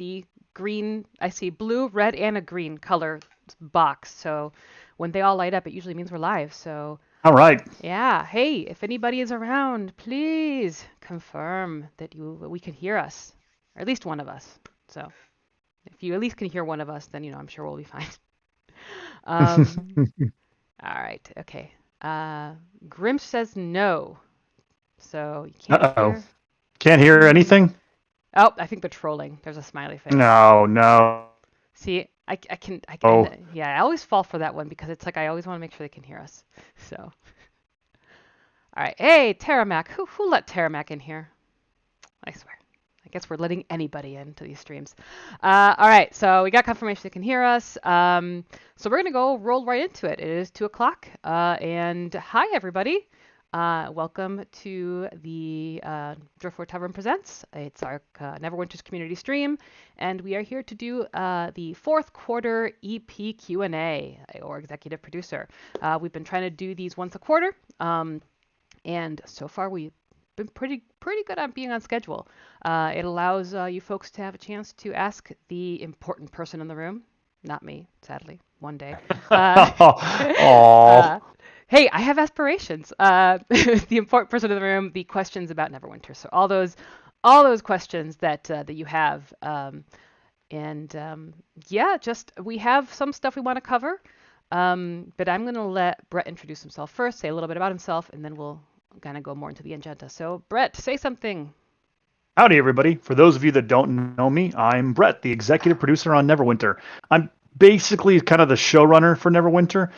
the green, I see blue, red, and a green color box. So when they all light up, it usually means we're live. So All right. yeah, hey, if anybody is around, please confirm that we can hear us, or at least one of us. So if you at least can hear one of us, then I'm sure we'll be fine. Um, all right, okay. Grimsh says no, so you can't Uh-oh. hear. Can't hear anything? Oh, I think they're trolling. There's a smiley face. No, no. See, Oh, yeah, I always fall for that one because it's like I always want to make sure they can hear us. So, all right, hey, Terramac, who let Terramac in here? I swear. I guess we're letting anybody into these streams. All right, so we got confirmation they can hear us. So we're gonna go roll right into it. It is 2 o'clock, and hi everybody. Welcome to the Driftwood Tavern Presents. It's our Neverwinter's community stream, and we are here to do the fourth quarter EP Q&A, or executive producer. We've been trying to do these once a quarter, and so far we've been pretty good on being on schedule. It allows you folks to have a chance to ask the important person in the room, not me, sadly, one day. Uh, oh. uh, hey, I have aspirations. The important person in the room, the questions about Neverwinter. So all those questions that you have, and yeah, just we have some stuff we want to cover. But I'm going to let Brett introduce himself first, say a little bit about himself, and then we'll kind of go more into the agenda. So, Brett, say something. Howdy, everybody. For those of you that don't know me, I'm Brett, the executive producer on Neverwinter. I'm basically kind of the showrunner for Neverwinter.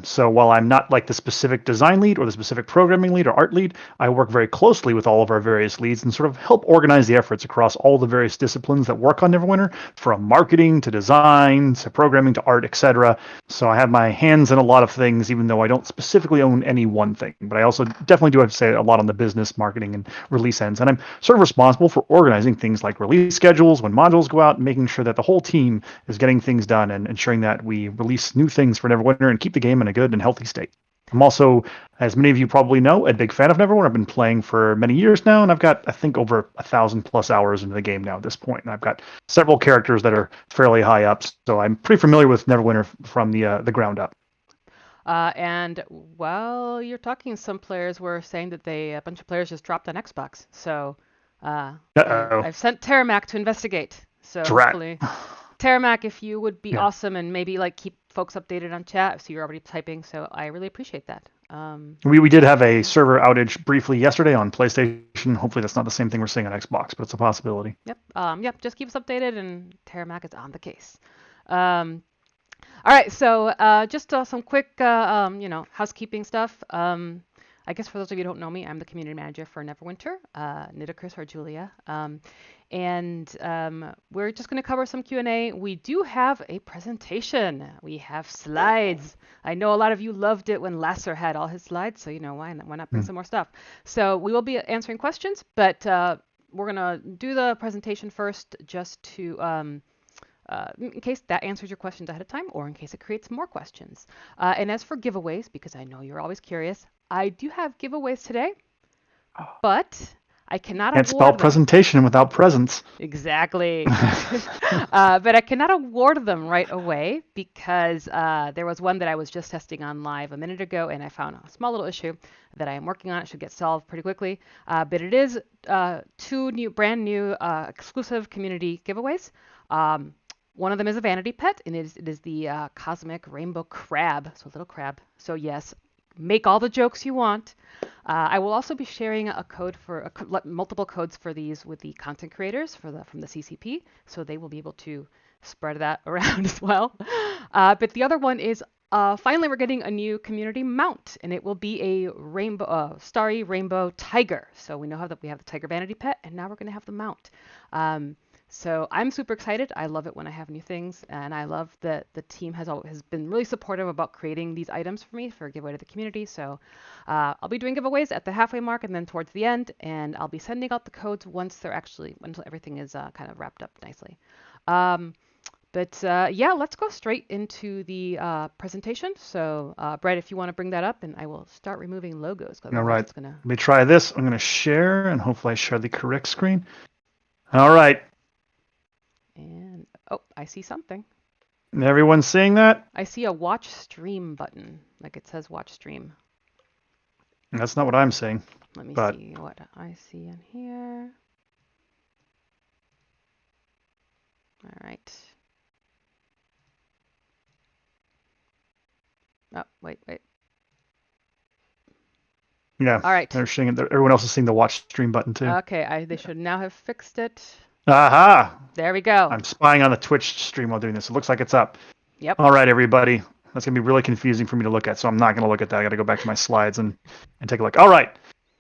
So while I'm not like the specific design lead or the specific programming lead or art lead, I work very closely with all of our various leads and sort of help organize the efforts across all the various disciplines that work on Neverwinter, from marketing to design to programming to art, etc. So I have my hands in a lot of things, even though I don't specifically own any one thing. But I also definitely do have to say a lot on the business, marketing, and release ends. And I'm sort of responsible for organizing things like release schedules when modules go out, and making sure that the whole team is getting things done and ensuring that we release new things for Neverwinter and keep the game in a good and healthy state. I'm also, as many of you probably know, a big fan of Neverwinter. I've been playing for many years now, and I've got, I think, over 1,000+ hours into the game now at this point. And I've got several characters that are fairly high up, so I'm pretty familiar with Neverwinter from the ground up. And while you're talking, some players were saying that a bunch of players just dropped on Xbox. So Uh-oh. I've sent Terramac to investigate. So Drat. hopefully, Terramac, if you would be Yeah. awesome and maybe like keep folks updated on chat. So you're already typing. So I really appreciate that. We did have a server outage briefly yesterday on PlayStation. Hopefully that's not the same thing we're seeing on Xbox, but it's a possibility. Yep. Yep. Just keep us updated, and Terramac is on the case. Um, all right. So just some quick, housekeeping stuff. I guess for those of you who don't know me, I'm the community manager for Neverwinter, Nitocris or Julia. And we're just going to cover some Q&A. We do have a presentation. We have slides. I know a lot of you loved it when Lasser had all his slides, so why not bring Hmm. some more stuff? So we will be answering questions, but we're going to do the presentation first just to in case that answers your questions ahead of time or in case it creates more questions. And as for giveaways, because I know you're always curious, I do have giveaways today, but I cannot Can't spell award them. presentation without presence. Exactly. But I cannot award them right away because there was one that I was just testing on live a minute ago, and I found a small little issue that I am working on. It should get solved pretty quickly. But it is two brand new exclusive community giveaways. One of them is a vanity pet, and it is the cosmic rainbow crab, so a little crab. So yes, make all the jokes you want. I will also be sharing a code for multiple codes for these with the content creators from the CCP, so they will be able to spread that around as well. But the other one is finally we're getting a new community mount, and it will be a starry rainbow tiger. So we know that we have the tiger vanity pet, and now we're going to have the mount. So I'm super excited. I love it when I have new things, and I love that the team has been really supportive about creating these items for me for a giveaway to the community. So I'll be doing giveaways at the halfway mark and then towards the end, and I'll be sending out the codes until everything is kind of wrapped up nicely. But yeah, let's go straight into the presentation. So Brett, if you want to bring that up, and I will start removing logos. All Otherwise, right. it's gonna. Let me try this. I'm going to share, and hopefully I share the correct screen. All right. I see something. Everyone's seeing that? I see a watch stream button. Like it says watch stream. That's not what I'm seeing. Let me But see what I see in here. All right. Oh, wait. yeah, All right. they're seeing it. Everyone else is seeing the watch stream button too. Okay, they should now have fixed it. Aha! There we go. I'm spying on the Twitch stream while doing this. It looks like it's up. Yep. All right, everybody. That's going to be really confusing for me to look at, so I'm not going to look at that. I got to go back to my slides and take a look. All right.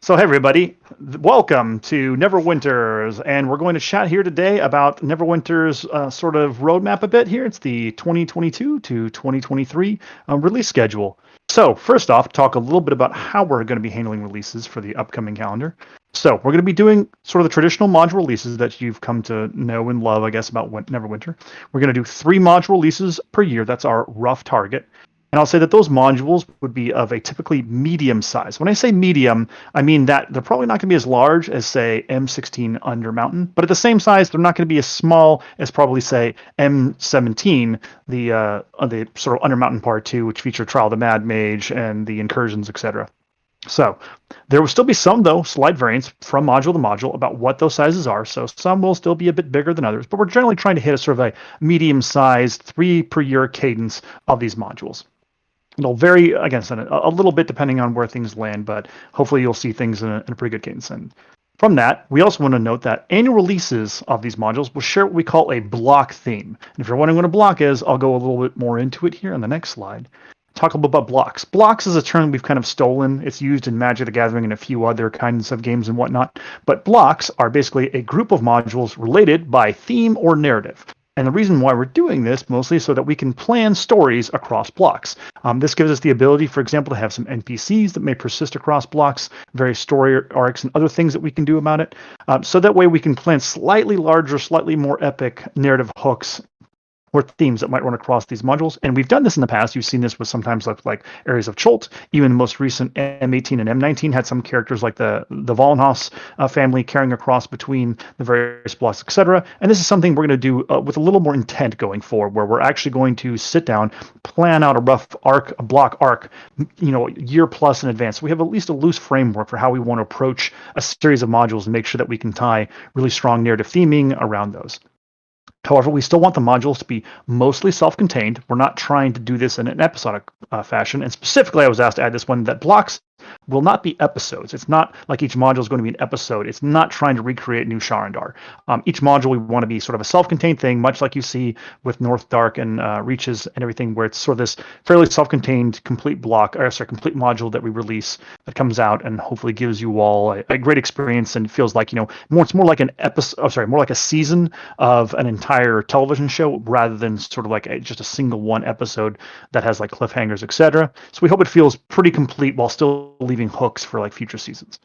So, hey, everybody. Welcome to Neverwinter's, and we're going to chat here today about Neverwinter's sort of roadmap a bit here. It's the 2022 to 2023 release schedule. So, first off, talk a little bit about how we're going to be handling releases for the upcoming calendar. So we're going to be doing sort of the traditional module releases that you've come to know and love, I guess, about Neverwinter. We're going to do 3 module releases per year. That's our rough target. And I'll say that those modules would be of a typically medium size. When I say medium, I mean that they're probably not going to be as large as, say, M16 Undermountain, but at the same size, they're not going to be as small as probably, say, M17, the sort of Undermountain Part 2, which feature Trial of the Mad Mage and the incursions, etc. So there will still be some, though, slight variance from module to module about what those sizes are. So some will still be a bit bigger than others, but we're generally trying to hit a sort of a medium-sized 3 per year cadence of these modules. It'll vary, again, a little bit depending on where things land, but hopefully you'll see things in a pretty good cadence. And from that, we also want to note that annual releases of these modules will share what we call a block theme. And if you're wondering what a block is, I'll go a little bit more into it here on the next slide. Talk a little about blocks. Blocks is a term we've kind of stolen. It's used in Magic the Gathering and a few other kinds of games and whatnot. But blocks are basically a group of modules related by theme or narrative. And the reason why we're doing this mostly is so that we can plan stories across blocks. This gives us the ability, for example, to have some NPCs that may persist across blocks, various story arcs and other things that we can do about it. So that way we can plan slightly larger, slightly more epic narrative hooks or themes that might run across these modules. And we've done this in the past. You've seen this with sometimes like areas of Cholt. Even the most recent M18 and M19 had some characters like the Vollenhof family carrying across between the various blocks, etc. And this is something we're going to do with a little more intent going forward, where we're actually going to sit down, plan out a rough arc, a block arc, year plus in advance. So we have at least a loose framework for how we want to approach a series of modules and make sure that we can tie really strong narrative theming around those. However, we still want the modules to be mostly self-contained. We're not trying to do this in an episodic fashion. And specifically, I was asked to add this one, that blocks will not be episodes. It's not like each module is going to be an episode. It's not trying to recreate New Sharandar. Each module, we want to be sort of a self-contained thing, much like you see with North Dark and Reaches and everything, where it's sort of this fairly self-contained complete complete module that we release that comes out and hopefully gives you all a great experience and feels like, it's more like an episode, more like a season of an entire television show rather than sort of like just a single one episode that has like cliffhangers, etc. So we hope it feels pretty complete while still leaving hooks for like future seasons.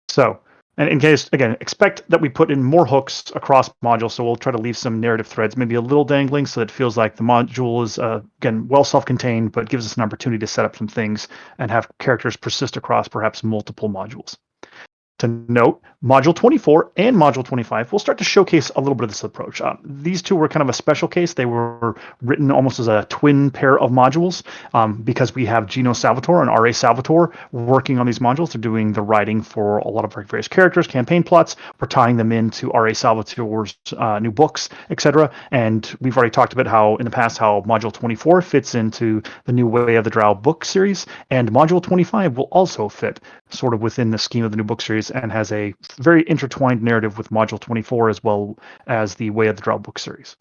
So, and in case, again, expect that we put in more hooks across modules. So we'll try to leave some narrative threads, maybe a little dangling, so that it feels like the module is, again, well self-contained, but gives us an opportunity to set up some things and have characters persist across perhaps multiple modules. To note, Module 24 and Module 25 will start to showcase a little bit of this approach. These two were kind of a special case. They were written almost as a twin pair of modules because we have Gino Salvatore and R.A. Salvatore working on these modules. They're doing the writing for a lot of various characters, campaign plots. We're tying them into R.A. Salvatore's new books, etc. And we've already talked about how, in the past, how Module 24 fits into the new Way of the Drow book series, and Module 25 will also fit sort of within the scheme of the new book series and has a very intertwined narrative with Module 24 as well as the Way of the Drow book series.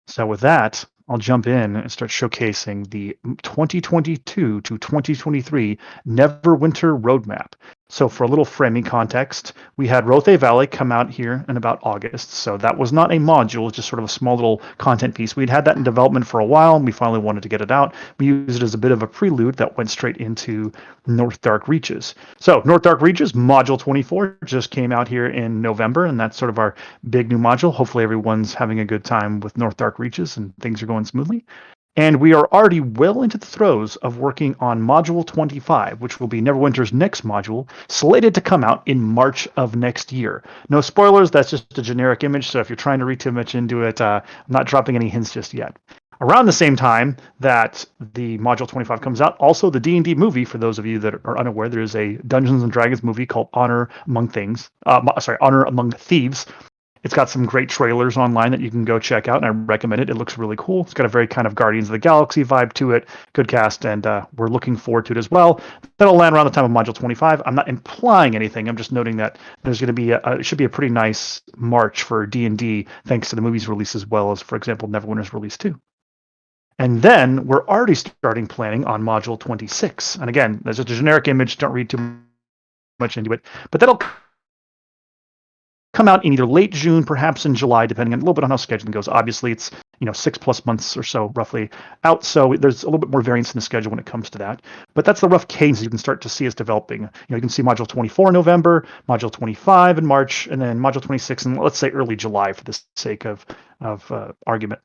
So with that, I'll jump in and start showcasing the 2022 to 2023 Neverwinter roadmap. So for a little framing context, we had Rothe Valley come out here in about August. So that was not a module, just sort of a small little content piece. We'd had that in development for a while, and we finally wanted to get it out. We used it as a bit of a prelude that went straight into North Dark Reaches. So North Dark Reaches, Module 24, just came out here in November, and that's sort of our big new module. Hopefully everyone's having a good time with North Dark Reaches and things are going smoothly. And we are already well into the throes of working on Module 25, which will be Neverwinter's next module, slated to come out in March of next year. No spoilers, that's just a generic image, so if you're trying to read too much into it, I'm not dropping any hints just yet. Around the same time that the Module 25 comes out, also the D&D movie, for those of you that are unaware, there is a Dungeons & Dragons movie called Honor Among Thieves. It's got some great trailers online that you can go check out, and I recommend it. It looks really cool. It's got a very kind of Guardians of the Galaxy vibe to it. Good cast, and we're looking forward to it as well. That'll land around the time of Module 25. I'm not implying anything. I'm just noting that there's going to be it should be a pretty nice March for D&D, thanks to the movie's release as well as, for example, Neverwinter's release too. And then we're already starting planning on Module 26. And again, there's a generic image. Don't read too much into it, but that'll come out in either late June, perhaps in July, depending on a little bit on how scheduling goes. Obviously, it's 6+ months or so roughly out, so there's a little bit more variance in the schedule when it comes to that. But that's the rough cadence you can start to see us developing. You can see Module 24 in November, Module 25 in March, and then Module 26 in, let's say, early July for the sake of argument.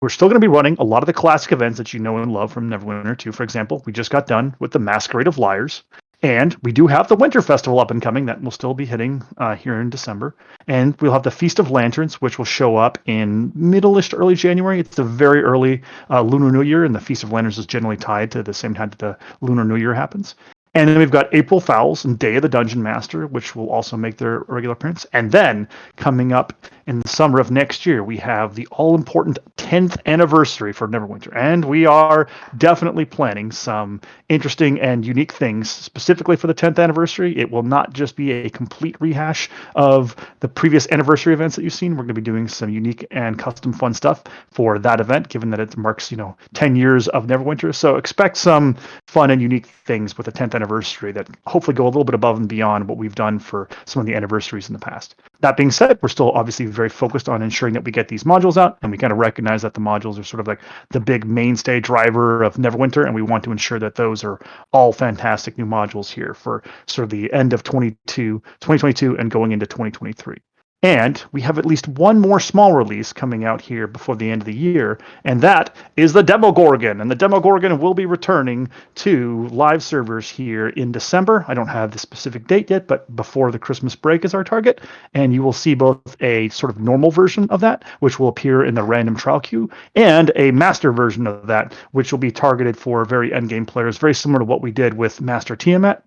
We're still going to be running a lot of the classic events that you know and love from Neverwinter 2. For example, we just got done with the Masquerade of Liars. And we do have the Winter Festival up and coming that will still be hitting here in December. And we'll have the Feast of Lanterns, which will show up in middle-ish to early January. It's a very early Lunar New Year, and the Feast of Lanterns is generally tied to the same time that the Lunar New Year happens. And then we've got April Fowls and Day of the Dungeon Master, which will also make their regular appearance. And then coming up in the summer of next year, we have the all-important 10th anniversary for Neverwinter. And we are definitely planning some interesting and unique things specifically for the 10th anniversary. It will not just be a complete rehash of the previous anniversary events that you've seen. We're going to be doing some unique and custom fun stuff for that event, given that it marks 10 years of Neverwinter. So expect some fun and unique things with the 10th anniversary that hopefully go a little bit above and beyond what we've done for some of the anniversaries in the past. That being said, we're still obviously very focused on ensuring that we get these modules out, and we kind of recognize that the modules are sort of like the big mainstay driver of Neverwinter, and we want to ensure that those are all fantastic new modules here for sort of the end of 2022 and going into 2023. And we have at least one more small release coming out here before the end of the year, and that is the Demogorgon. And the Demogorgon will be returning to live servers here in December. I don't have the specific date yet, but before the Christmas break is our target. And you will see both a sort of normal version of that, which will appear in the random trial queue, and a master version of that, which will be targeted for very endgame players, very similar to what we did with Master Tiamat.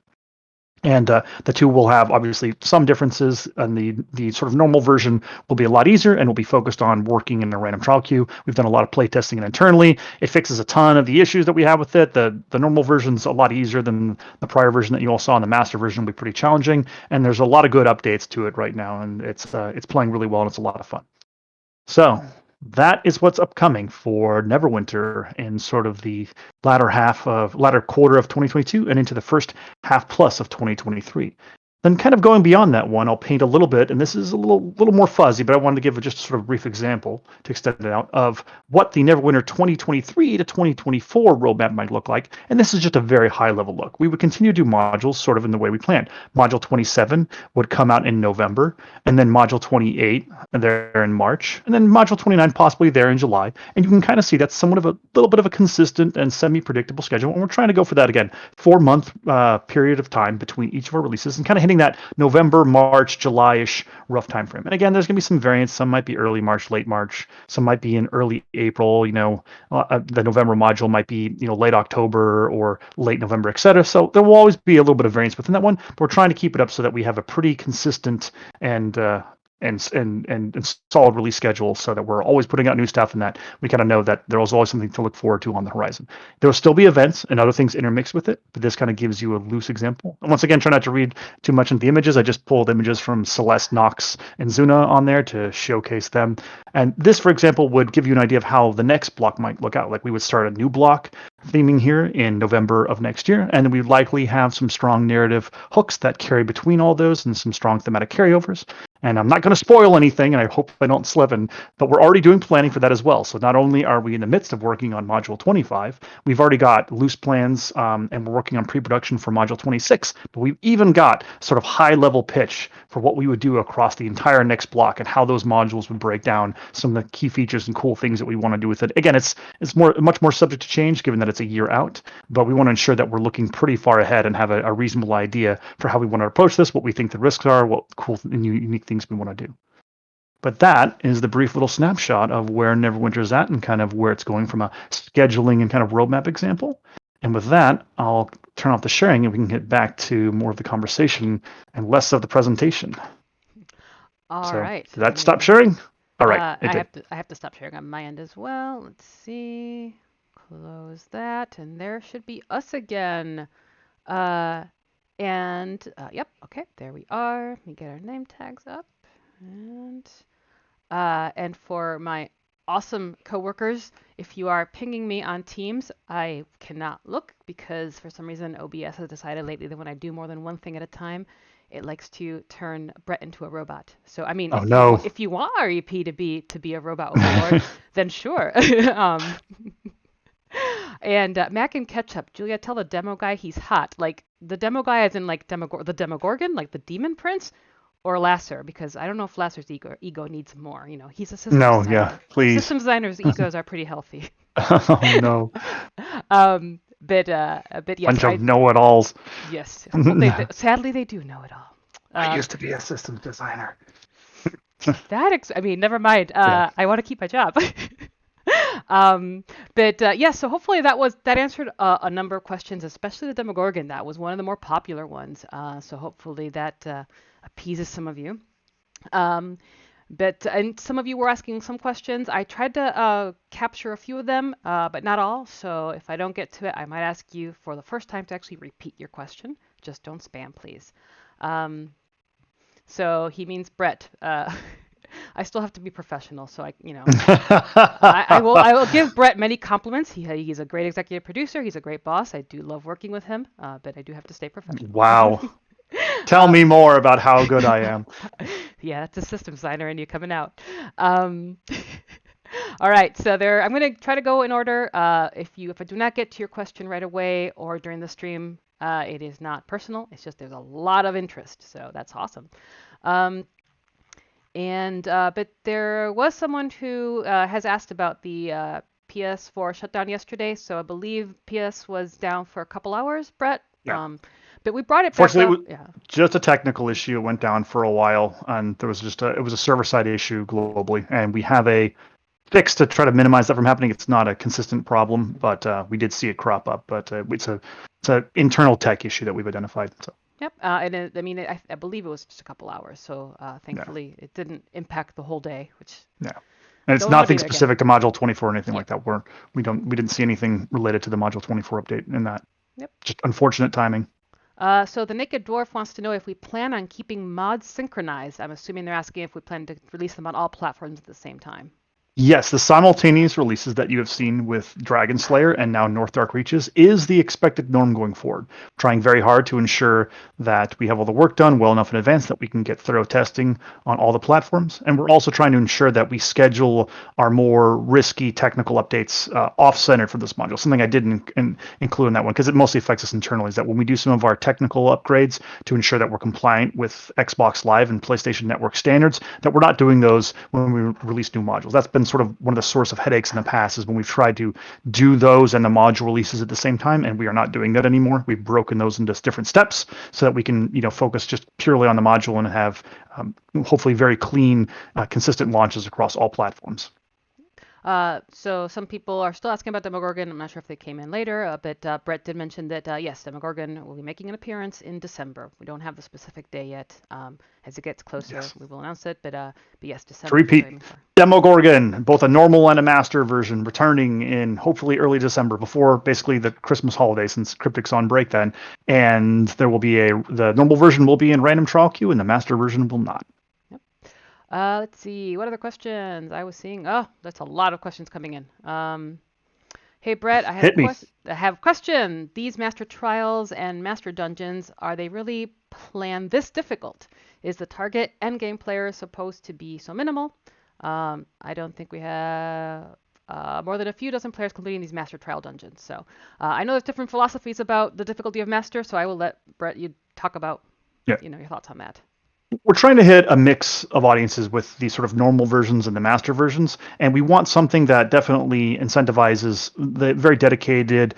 And the two will have obviously some differences, and the sort of normal version will be a lot easier and will be focused on working in a random trial queue. We've done a lot of play testing internally. It fixes a ton of the issues that we have with it. The normal version's a lot easier than the prior version that you all saw. In the master version will be pretty challenging, and there's a lot of good updates to it right now, and it's playing really well, and it's a lot of fun. So that is what's upcoming for Neverwinter in sort of the latter quarter of 2022 and into the first half plus of 2023. Then kind of going beyond that one, I'll paint a little bit, and this is a little more fuzzy, but I wanted to give just a sort of brief example to extend it out of what the Neverwinter 2023 to 2024 roadmap might look like. And this is just a very high level look. We would continue to do modules sort of in the way we planned. Module 27 would come out in November, and then Module 28 there in March, and then Module 29 possibly there in July. And you can kind of see that's somewhat of a little bit of a consistent and semi-predictable schedule. And we're trying to go for that again, 4-month period of time between each of our releases, and kind of hitting that November, March, July-ish rough time frame. And again, there's going to be some variance. Some might be early March, late March. Some might be in early April. The November module might be late October or late November, etc. So there will always be a little bit of variance within that one. But we're trying to keep it up so that we have a pretty consistent and solid release schedule, so that we're always putting out new stuff, and that we kind of know that there's always something to look forward to on the horizon. There will still be events and other things intermixed with it, but this kind of gives you a loose example. And once again, try not to read too much into the images. I just pulled images from Celeste, Nox, and Zuna on there to showcase them. And this, for example, would give you an idea of how the next block might look out. Like we would start a new block theming here in November of next year, and then we'd likely have some strong narrative hooks that carry between all those and some strong thematic carryovers. And I'm not going to spoil anything, and I hope I don't slip in, but we're already doing planning for that as well. So not only are we in the midst of working on Module 25, we've already got loose plans, and we're working on pre-production for Module 26, but we've even got sort of high-level pitch for what we would do across the entire next block and how those modules would break down some of the key features and cool things that we want to do with it. Again, it's much more subject to change given that it's a year out, but we want to ensure that we're looking pretty far ahead and have a reasonable idea for how we want to approach this, what we think the risks are, what cool and unique things we want to do. But that is the brief little snapshot of where Neverwinter is at and kind of where it's going from a scheduling and kind of roadmap example. And with that, I'll turn off the sharing and we can get back to more of the conversation and less of the presentation. All right. Did that stop sharing? All right. I have to stop sharing on my end as well. Let's see. Close that, and there should be us again. Yep. Okay, there we are. Let me get our name tags up. And for my awesome coworkers, if you are pinging me on Teams, I cannot look because for some reason OBS has decided lately that when I do more than one thing at a time, it likes to turn Brett into a robot. So I mean, if you want REP to be a robot overlord, then sure. And Mac and Ketchup, Julia, tell the demo guy he's hot. Like the demo guy, as in like the Demogorgon, like the Demon Prince, or Lasser, because I don't know if Lasser's ego needs more. You know, he's a system designer. No, yeah, please. System designers' egos are pretty healthy. Oh no. But yes. Bunch of know-it-alls. Yes. Well, sadly, they do know it all. I used to be a systems designer. I mean, never mind. Yeah. I want to keep my job. So hopefully that answered a number of questions, especially the Demogorgon. That was one of the more popular ones. So hopefully that appeases some of you. And some of you were asking some questions. I tried to capture a few of them, but not all. So if I don't get to it, I might ask you for the first time to actually repeat your question. Just don't spam, please. So he means Brett. I still have to be professional, so I will give Brett many compliments. He's a great executive producer. He's a great boss. I do love working with him, but I do have to stay professional. Wow. Tell me more about how good I am. Yeah, that's a system designer and you coming out. All right, so I'm going to try to go in order. If I do not get to your question right away or during the stream, it is not personal. It's just there's a lot of interest, so that's awesome. But there was someone who has asked about the PS4 shutdown yesterday. So I believe PS was down for a couple hours, Brett. Yeah. But we brought it back up. Fortunately, it was just a technical issue. It went down for a while, and there was it was a server-side issue globally, and we have a fix to try to minimize that from happening. It's not a consistent problem, but we did see it crop up. But it's an internal tech issue that we've identified. So. Yep, I believe it was just a couple hours, so thankfully it didn't impact the whole day, which. Yeah. And it's nothing specific to Module 24 or anything like that. We didn't see anything related to the Module 24 update in that. Yep. Just unfortunate timing. So the Naked Dwarf wants to know if we plan on keeping mods synchronized. I'm assuming they're asking if we plan to release them on all platforms at the same time. Yes, the simultaneous releases that you have seen with Dragon Slayer and now North Dark Reaches is the expected norm going forward. Trying very hard to ensure that we have all the work done well enough in advance that we can get thorough testing on all the platforms. And we're also trying to ensure that we schedule our more risky technical updates off-centered for this module. Something I didn't include in that one because it mostly affects us internally is that when we do some of our technical upgrades to ensure that we're compliant with Xbox Live and PlayStation Network standards, that we're not doing those when we release new modules. That's been sort of one of the source of headaches in the past is when we've tried to do those and the module releases at the same time, and we are not doing that anymore. We've broken those into different steps so that we can, focus just purely on the module and have hopefully very clean, consistent launches across all platforms. So some people are still asking about Demogorgon. I'm not sure if they came in later, but Brett did mention that, yes, Demogorgon will be making an appearance in December. We don't have the specific day yet. As it gets closer, we will announce it, but yes, December. To repeat, Demogorgon, both a normal and a master version, returning in hopefully early December before basically the Christmas holiday since Cryptic's on break then. And there will be the normal version will be in random trial queue and the master version will not. Let's see. What other questions I was seeing? Oh, that's a lot of questions coming in. Hey, Brett, I have a question. These master trials and master dungeons, are they really planned this difficult? Is the target endgame player supposed to be so minimal? I don't think we have more than a few dozen players completing these master trial dungeons. So I know there's different philosophies about the difficulty of master, so I will let Brett you talk about your thoughts on that. We're trying to hit a mix of audiences with the sort of normal versions and the master versions, and we want something that definitely incentivizes the very dedicated,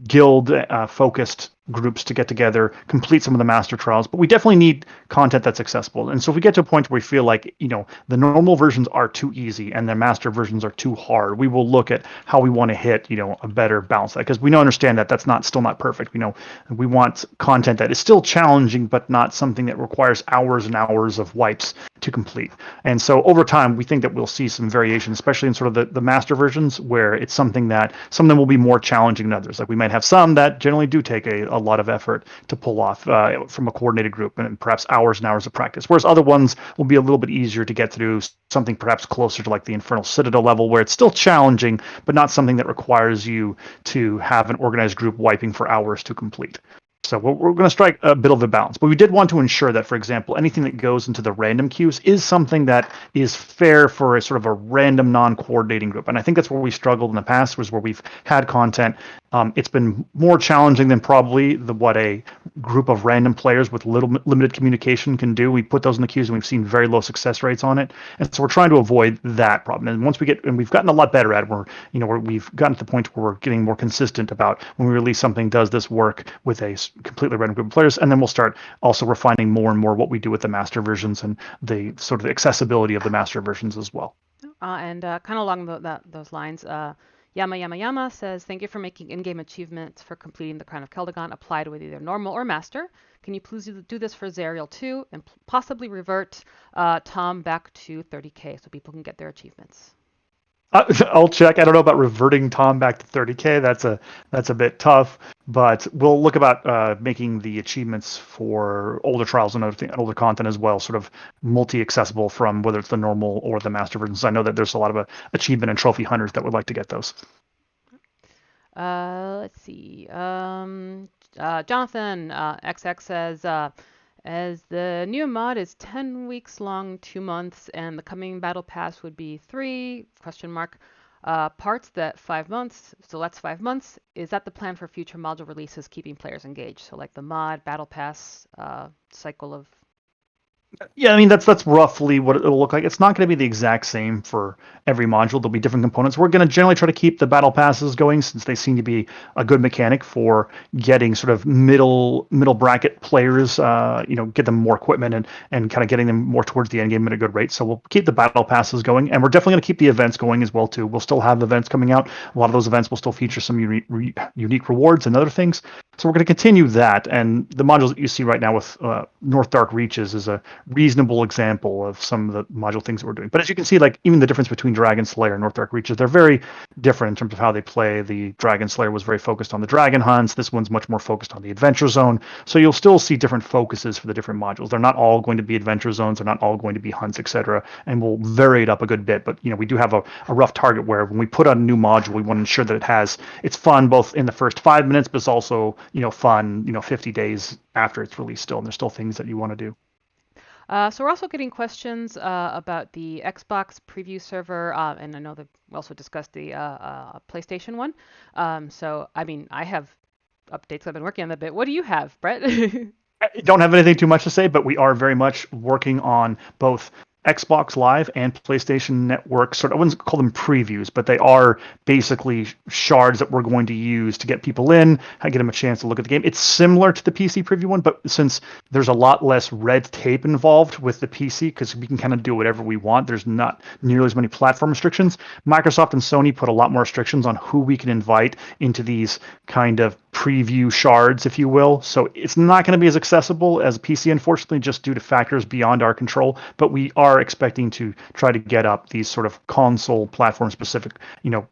guild focused groups to get together, complete some of the master trials, but we definitely need content that's accessible. And so if we get to a point where we feel like, the normal versions are too easy and the master versions are too hard, we will look at how we want to hit, a better balance, because we understand that that's still not perfect. We want content that is still challenging, but not something that requires hours and hours of wipes to complete. And so over time, we think that we'll see some variation, especially in sort of the master versions, where it's something that some of them will be more challenging than others. Like we might have some that generally do take a lot of effort to pull off from a coordinated group and perhaps hours and hours of practice, whereas other ones will be a little bit easier to get through, something perhaps closer to like the Infernal Citadel level, where it's still challenging, but not something that requires you to have an organized group wiping for hours to complete. So we're going to strike a bit of a balance, but we did want to ensure that, for example, anything that goes into the random queues is something that is fair for a sort of a random non-coordinating group. And I think that's where we struggled in the past, was where we've had content. It's been more challenging than probably what a group of random players with limited communication can do. We put those in the queues and we've seen very low success rates on it. And so we're trying to avoid that problem. And once we've gotten a lot better at it, we've gotten to the point where we're getting more consistent about when we release something, does this work with a completely random group of players? And then we'll start also refining more and more what we do with the master versions and the sort of accessibility of the master versions as well. And kind of along those lines, Yama Yama Yama says, thank you for making in-game achievements for completing the Crown of Keldagon applied with either normal or master. Can you please do this for Zariel too, and possibly revert Tom back to 30k so people can get their achievements? I'll check. I don't know about reverting Tom back to 30k. That's a bit tough, but we'll look about making the achievements for older trials and older content as well, sort of multi-accessible from whether it's the normal or the master versions. I know that there's a lot of achievement and trophy hunters that would like to get those. Let's see. Jonathan XX says, as the new mod is 10 weeks long, 2 months, and the coming battle pass would be 3, parts, that 5 months, so that's 5 months. Is that the plan for future module releases, keeping players engaged? So like the mod, battle pass cycle of... Yeah, I mean, that's roughly what it'll look like. It's not going to be the exact same for every module. There'll be different components. We're going to generally try to keep the battle passes going, since they seem to be a good mechanic for getting sort of middle bracket players, get them more equipment and kind of getting them more towards the end game at a good rate. So we'll keep the battle passes going, and we're definitely going to keep the events going as well too. We'll still have events coming out. A lot of those events will still feature some unique rewards and other things. So we're going to continue that, and the modules that you see right now with North Dark Reaches is a reasonable example of some of the module things that we're doing. But as you can see, like even the difference between Dragon Slayer and North Dark Reaches, they're very different in terms of how they play. The Dragon Slayer was very focused on the dragon hunts. This one's much more focused on the adventure zone. So you'll still see different focuses for the different modules. They're not all going to be adventure zones. They're not all going to be hunts, etc. And we'll vary it up a good bit. But we do have a rough target where when we put on a new module, we want to ensure that it's fun both in the first 5 minutes, but it's also fun 50 days after it's released still, and there's still things that you want to do. So we're also getting questions about the Xbox preview server, and I know that we also discussed the PlayStation one. So, I mean, I have updates. I've been working on that bit. What do you have, Brett? I don't have anything too much to say, but we are very much working on both Xbox Live and PlayStation Network. I wouldn't call them previews, but they are basically shards that we're going to use to get people in, get them a chance to look at the game. It's similar to the PC preview one, but since there's a lot less red tape involved with the PC, because we can kind of do whatever we want, there's not nearly as many platform restrictions. Microsoft and Sony put a lot more restrictions on who we can invite into these kind of preview shards, if you will. So it's not going to be as accessible as PC, unfortunately, just due to factors beyond our control. But we are expecting to try to get up these sort of console platform specific,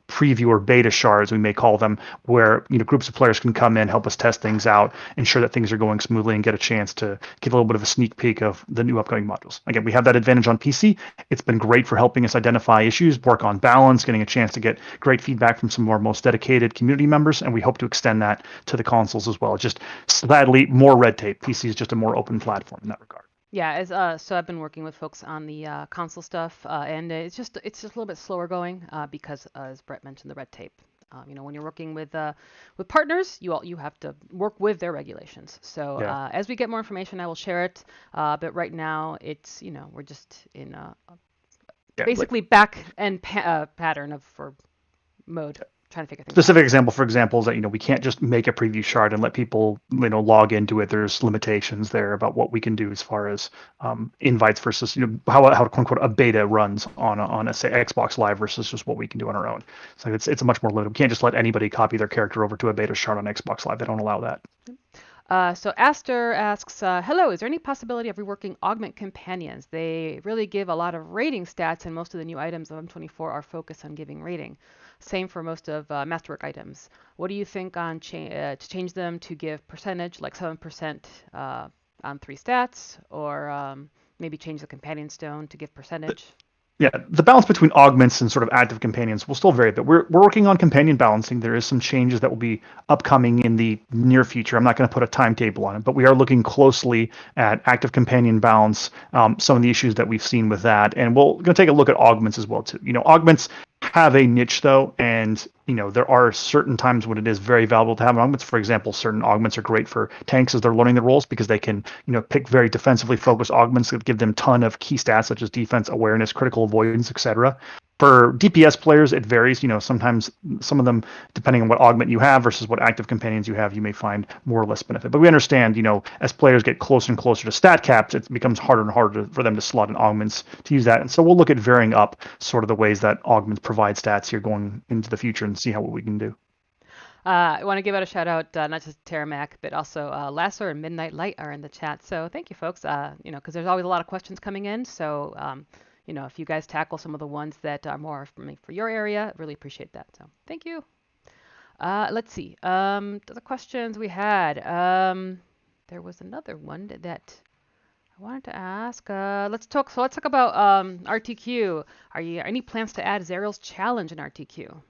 preview or beta shards, we may call them, where groups of players can come in, help us test things out, ensure that things are going smoothly, and get a chance to get a little bit of a sneak peek of the new upcoming modules. Again, we have that advantage on PC. It's been great for helping us identify issues, work on balance, getting a chance to get great feedback from some of our most dedicated community members, and we hope to extend that to the consoles as well. Just sadly, more red tape. PC is just a more open platform in that regard. Yeah, so I've been working with folks on the console stuff, and it's just a little bit slower going because, as Brett mentioned, the red tape. When you're working with partners, you have to work with their regulations. So Yeah. as we get more information, I will share it. But right now, it's we're just in Yeah. Like basically back end pattern of for mode, trying to figure things out. specific example, for example, is that we can't just make a preview shard and let people log into it. There's limitations there about what we can do as far as invites versus how quote unquote a beta runs on a say Xbox Live versus just what we can do on our own. So it's a much more limited. We can't just let anybody copy their character over to a beta shard on Xbox Live. They don't allow that. So Aster asks, hello, is there any possibility of reworking augment companions? They really give a lot of rating stats, and most of the new items of M24 are focused on giving rating. Same for most of Masterwork items. What do you think on to change them to give percentage, like 7% on 3 stats, or maybe change the companion stone to give percentage? Yeah, the balance between augments and sort of active companions will still vary, but we're working on companion balancing. There is some changes that will be upcoming in the near future. I'm not going to put a timetable on it, but we are looking closely at active companion balance, some of the issues that we've seen with that, and we're going to take a look at augments as well too. Augments have a niche though, and there are certain times when it is very valuable to have augments. For example, certain augments are great for tanks as they're learning the roles because they can pick very defensively focused augments that give them ton of key stats such as defense, awareness, critical avoidance, etc. For DPS players, it varies. Sometimes some of them, depending on what augment you have versus what active companions you have, you may find more or less benefit. But we understand, as players get closer and closer to stat caps, it becomes harder and harder for them to slot in augments to use that. And so we'll look at varying up sort of the ways that augments provide stats here going into the future and see how what we can do. I want to give out a shout out, not just Teramac, but also Lasser and Midnight Light are in the chat. So thank you, folks. Because there's always a lot of questions coming in. So, if you guys tackle some of the ones that are more for your area, really appreciate that. So thank you. Let's see. The questions we had. There was another one that I wanted to ask. Let's talk. So let's talk about RTQ. Are any plans to add Zerial's challenge in RTQ?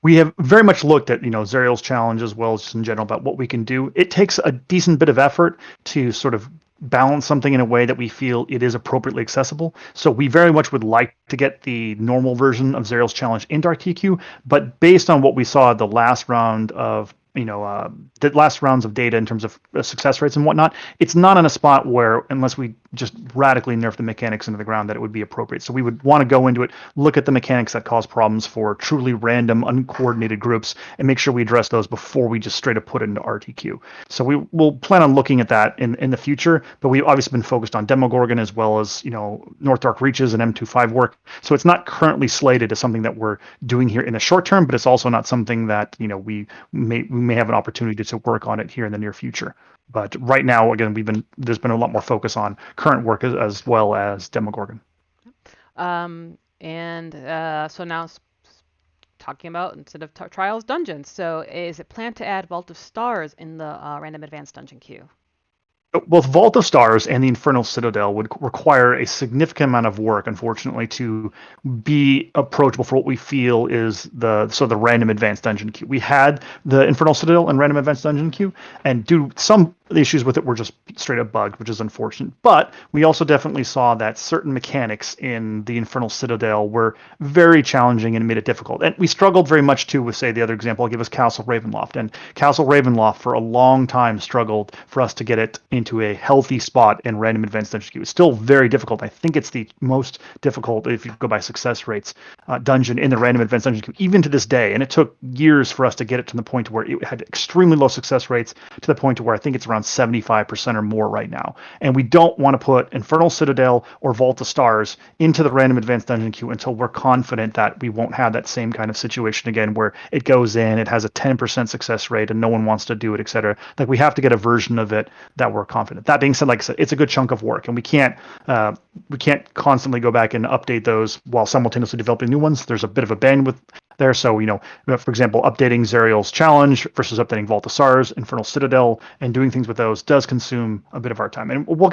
We have very much looked at, Zerial's challenge as well as just in general about what we can do. It takes a decent bit of effort to sort of balance something in a way that we feel it is appropriately accessible. So we very much would like to get the normal version of Zerial's challenge into our TQ, but based on what we saw the last round of the last rounds of data in terms of success rates and whatnot, it's not in a spot where, unless we just radically nerf the mechanics into the ground, that it would be appropriate. So we would want to go into it, look at the mechanics that cause problems for truly random, uncoordinated groups, and make sure we address those before we just straight up put it into RTQ. So we will plan on looking at that in the future, but we've obviously been focused on Demogorgon as well as, North Dark Reaches and M25 work. So it's not currently slated as something that we're doing here in the short term, but it's also not something that, we may have an opportunity to work on it here in the near future. But right now, again, there's been a lot more focus on current work as well as Demogorgon. So now talking about instead of trials, dungeons. So is it planned to add Vault of Stars in the random advanced dungeon queue? Both Vault of Stars and the Infernal Citadel would require a significant amount of work, unfortunately, to be approachable for what we feel is the random advanced dungeon queue. We had the Infernal Citadel and random advanced dungeon queue, and due to some the issues with it were just straight up bugged, which is unfortunate. But we also definitely saw that certain mechanics in the Infernal Citadel were very challenging and made it difficult. And we struggled very much too with, say, the other example I'll give is Castle Ravenloft. And Castle Ravenloft for a long time struggled for us to get it into a healthy spot in random advanced dungeon queue. It's still very difficult. I think it's the most difficult, if you go by success rates, dungeon in the random advanced dungeon queue, even to this day. And it took years for us to get it to the point where it had extremely low success rates, to the point where I think it's around 75% or more right now. And we don't want to put Infernal Citadel or Vault of Stars into the random advanced dungeon queue until we're confident that we won't have that same kind of situation again where it goes in, it has a 10% success rate and no one wants to do it, etc. Like, we have to get a version of it that we're confident. That being said, like I said, it's a good chunk of work, and we can't constantly go back and update those while simultaneously developing new ones. There's a bit of a bandwidth there. So, for example, updating Zerial's challenge versus updating Vault of Stars, Infernal Citadel, and doing things with those does consume a bit of our time. And we'll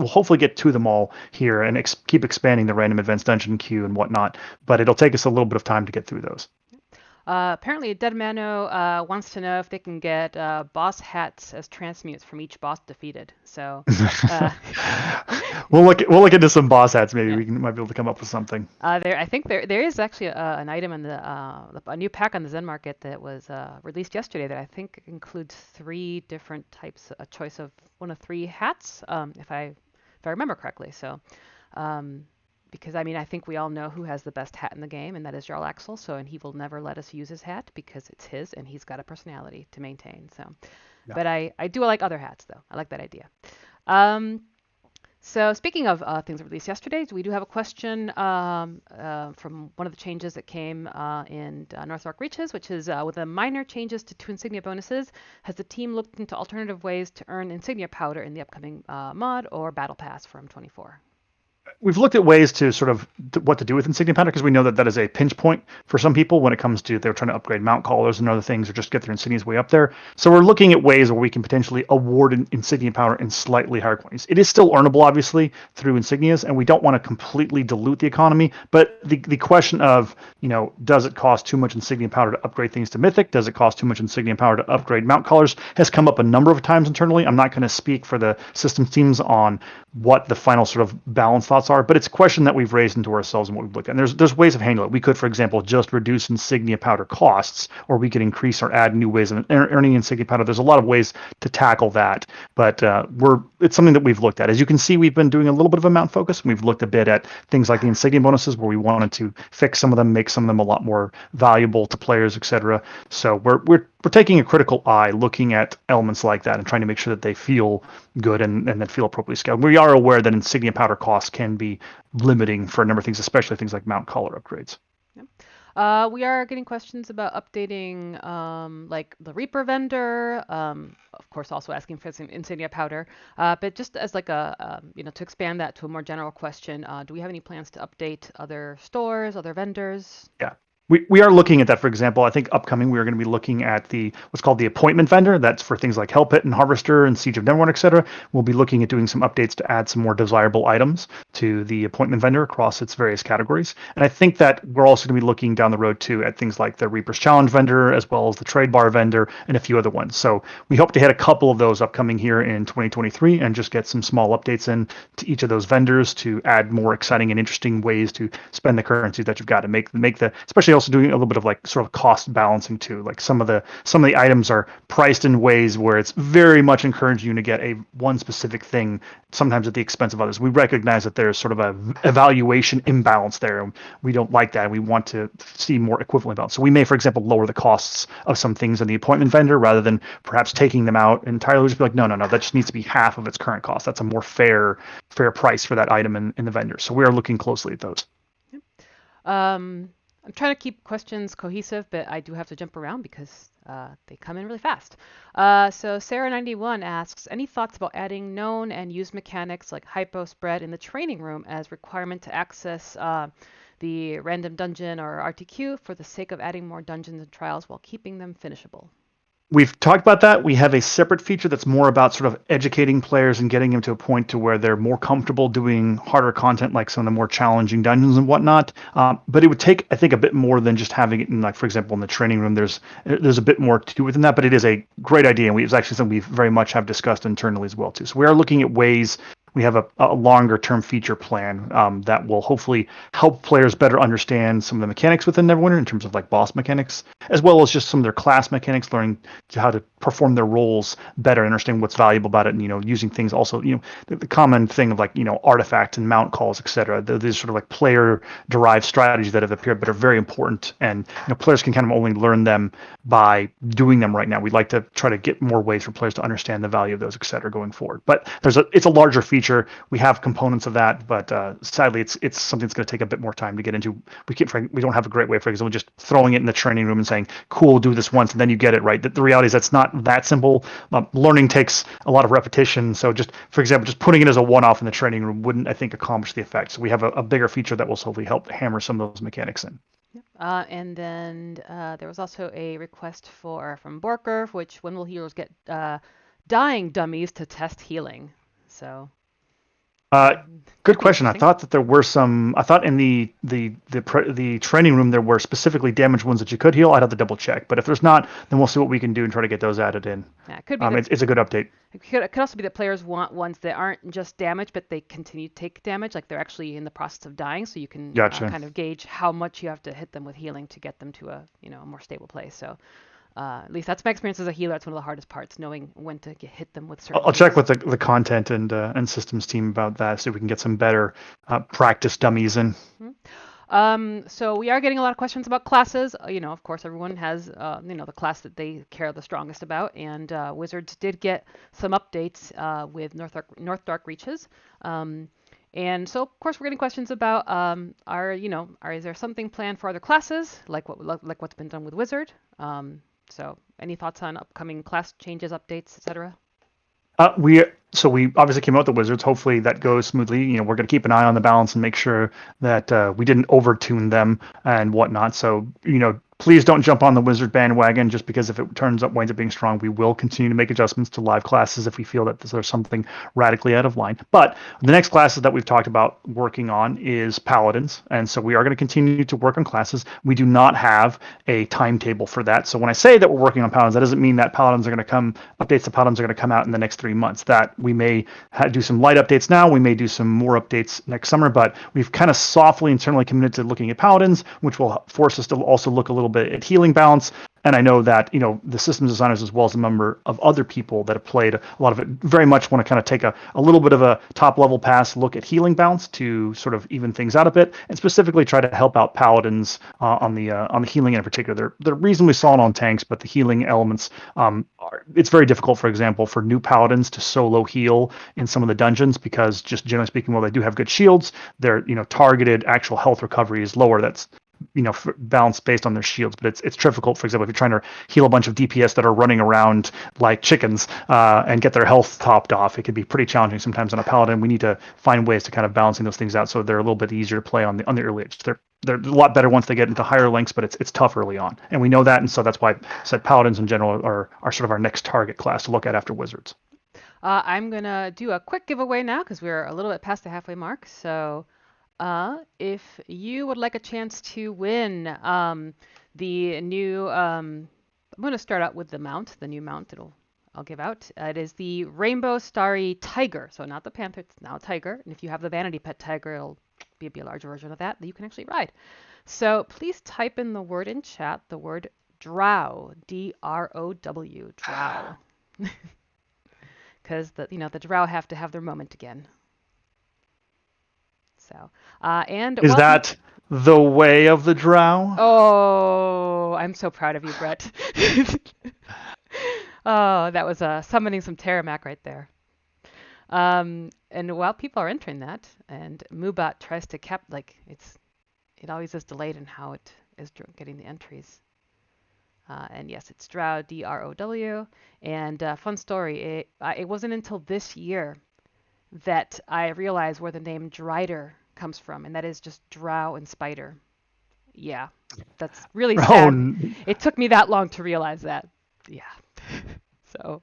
hopefully get to them all here and keep expanding the random advanced dungeon queue and whatnot. But it'll take us a little bit of time to get through those. Apparently, Dead Mano wants to know if they can get boss hats as transmutes from each boss defeated. So, uh, we'll look into some boss hats. Maybe yeah. we might be able to come up with something. I think there is actually an item in a new pack on the Zen Market that was released yesterday that I think includes three different types, a choice of one of three hats, if I remember correctly. So, um, because I mean I think we all know who has the best hat in the game, and that is Jarl Axel. So, and he will never let us use his hat because it's his, and he's got a personality to maintain. So, Yeah. but I do like other hats though. I like that idea. Um, so speaking of things that released yesterday, we do have a question from one of the changes that came in North Arc Reaches, which is with the minor changes to insignia bonuses, has the team looked into alternative ways to earn insignia powder in the upcoming mod or battle pass from 24? We've looked at ways to sort of what to do with insignia powder because we know that that is a pinch point for some people when it comes to they're trying to upgrade mount collars and other things or just get their insignias way up there. So we're looking at ways where we can potentially award an insignia powder in slightly higher quantities. It is still earnable, obviously, through insignias, and we don't want to completely dilute the economy. But the question of, does it cost too much insignia powder to upgrade things to mythic? Does it cost too much insignia powder to upgrade mount collars? Has come up a number of times internally. I'm not going to speak for the systems teams on what the final sort of balance thoughts are, but it's a question that we've raised into ourselves and what we've looked at. And there's ways of handling it. We could, for example, just reduce insignia powder costs, or we could increase or add new ways of earning insignia powder. There's a lot of ways to tackle that, but it's something that we've looked at. As you can see, we've been doing a little bit of a mount focus. We've looked a bit at things like the insignia bonuses, where we wanted to fix some of them, make some of them a lot more valuable to players, etc. So we're taking a critical eye, looking at elements like that, and trying to make sure that they feel good and that feel appropriately scaled. We are aware that insignia powder costs can be limiting for a number of things, especially things like mount collar upgrades. Yep. We are getting questions about updating like the Reaper vendor, of course also asking for some insignia powder, but just as like to expand that to a more general question, do we have any plans to update other stores, other vendors? Yeah. We are looking at that. For example, I think upcoming we are going to be looking at the what's called the appointment vendor. That's for things like Hell Pit and Harvester and Siege of Neverwinter, etc. We'll be looking at doing some updates to add some more desirable items to the appointment vendor across its various categories. And I think that we're also going to be looking down the road too at things like the Reaper's Challenge vendor, as well as the Trade Bar vendor, and a few other ones. So we hope to hit a couple of those upcoming here in 2023 and just get some small updates in to each of those vendors to add more exciting and interesting ways to spend the currency that you've got to make the especially also doing a little bit of like sort of cost balancing too. Like some of the items are priced in ways where it's very much encouraging you to get a one specific thing, sometimes at the expense of others. We recognize that there's sort of a evaluation imbalance there, and we don't like that. We want to see more equivalent balance. So we may, for example, lower the costs of some things in the appointment vendor rather than perhaps taking them out entirely. Just be like, no, that just needs to be half of its current cost. That's a more fair price for that item in the vendor. So we are looking closely at those. Yep. I'm trying to keep questions cohesive, but I do have to jump around because they come in really fast. So Sarah91 asks, any thoughts about adding known and used mechanics like hypo spread in the training room as requirement to access the random dungeon or RTQ for the sake of adding more dungeons and trials while keeping them finishable? We've talked about that. We have a separate feature that's more about sort of educating players and getting them to a point to where they're more comfortable doing harder content, like some of the more challenging dungeons and whatnot. But it would take, I think, a bit more than just having it in, like, for example, in the training room. There's a bit more to it than that, but it is a great idea, and it's actually something we very much have discussed internally as well too. So we are looking at ways. We have a longer term feature plan that will hopefully help players better understand some of the mechanics within Neverwinter in terms of like boss mechanics, as well as just some of their class mechanics, learning how to perform their roles better, understand what's valuable about it, and using things also, the common thing of like artifacts and mount calls, etc. These sort of like player derived strategies that have appeared but are very important, and players can kind of only learn them by doing them right now. We'd like to try to get more ways for players to understand the value of those, etc. going forward. But it's a larger feature. We have components of that, but sadly, it's something that's going to take a bit more time to get into. We don't have a great way, for example, just throwing it in the training room and saying, "Cool, do this once," and then you get it right. The reality is that's not that simple. Learning takes a lot of repetition. So, just for example, just putting it as a one-off in the training room wouldn't, I think, accomplish the effect. So we have a bigger feature that will hopefully help hammer some of those mechanics in. Yep. And then there was also a request from Borker, which when will heroes get dying dummies to test healing? So. Uh, Good Could be question. I interesting. thought that there were some. I thought in the training room there were specifically damaged ones that you could heal. I'd have to double check. But if there's not, then we'll see what we can do and try to get those added in. Yeah, it could be It's a good update. it could also be that players want ones that aren't just damaged, but they continue to take damage, like they're actually in the process of dying. So you can Gotcha. kind of gauge how much you have to hit them with healing to get them to a more stable place. So at least that's my experience as a healer. That's one of the hardest parts, knowing when to hit them with certain I'll check heals. with the content and systems team about that, so we can get some better practice dummies in. Mhm. So we are getting a lot of questions about classes. Of course, everyone has, the class that they care the strongest about. And Wizards did get some updates with North Dark Reaches. And so, of course, we're getting questions about, is there something planned for other classes, like what's been done with Wizard? So any thoughts on upcoming class changes, updates, etc.? We obviously came out with the Wizards. Hopefully that goes smoothly. We're going to keep an eye on the balance and make sure that we didn't overtune them and whatnot. So please don't jump on the Wizard bandwagon just because if it winds up being strong, we will continue to make adjustments to live classes if we feel that there's something radically out of line. But the next classes that we've talked about working on is Paladins, and so we are going to continue to work on classes. We do not have a timetable for that. So when I say that we're working on Paladins, that doesn't mean that updates to Paladins are going to come out in the next 3 months. That we may do some light updates now. We may do some more updates next summer, but we've kind of softly internally committed to looking at Paladins, which will force us to also look a little bit at healing balance. And I know that the systems designers, as well as a number of other people that have played a lot of it, very much want to kind of take a little bit of a top level pass look at healing balance to sort of even things out a bit, and specifically try to help out paladins on the healing in particular. They're reasonably solid on tanks, but the healing elements, it's very difficult, for example, for new paladins to solo heal in some of the dungeons because, just generally speaking, while they do have good shields, their targeted actual health recovery is lower. That's balanced based on their shields, but it's difficult. For example, if you're trying to heal a bunch of DPS that are running around like chickens and get their health topped off, it can be pretty challenging sometimes on a paladin. We need to find ways to kind of balancing those things out so they're a little bit easier to play on the early edge. They're a lot better once they get into higher links, but it's tough early on, and we know that, and so that's why I said paladins in general are sort of our next target class to look at after wizards. I'm gonna do a quick giveaway now because we're a little bit past the halfway mark. So if you would like a chance to win the new, I'm going to start out with the new mount I'll give out. It is the Rainbow Starry Tiger. So not the panther, it's now a tiger. And if you have the Vanity Pet Tiger, it'll be a larger version of that you can actually ride. So please type in the word in chat, the word drow, Drow, drow. Because the drow have to have their moment again. So, and Is well, that the way of the drow? oh, I'm so proud of you, Brett. Oh, that was summoning some Terramac right there. And while people are entering that, and Mubat tries to it always is delayed in how it is getting the entries. And yes, it's Drow, Drow. And fun story, it wasn't until this year that I realized where the name Drider comes from, and that is just drow and spider. Yeah, that's really Oh, sad. It took me that long to realize that. Yeah. So,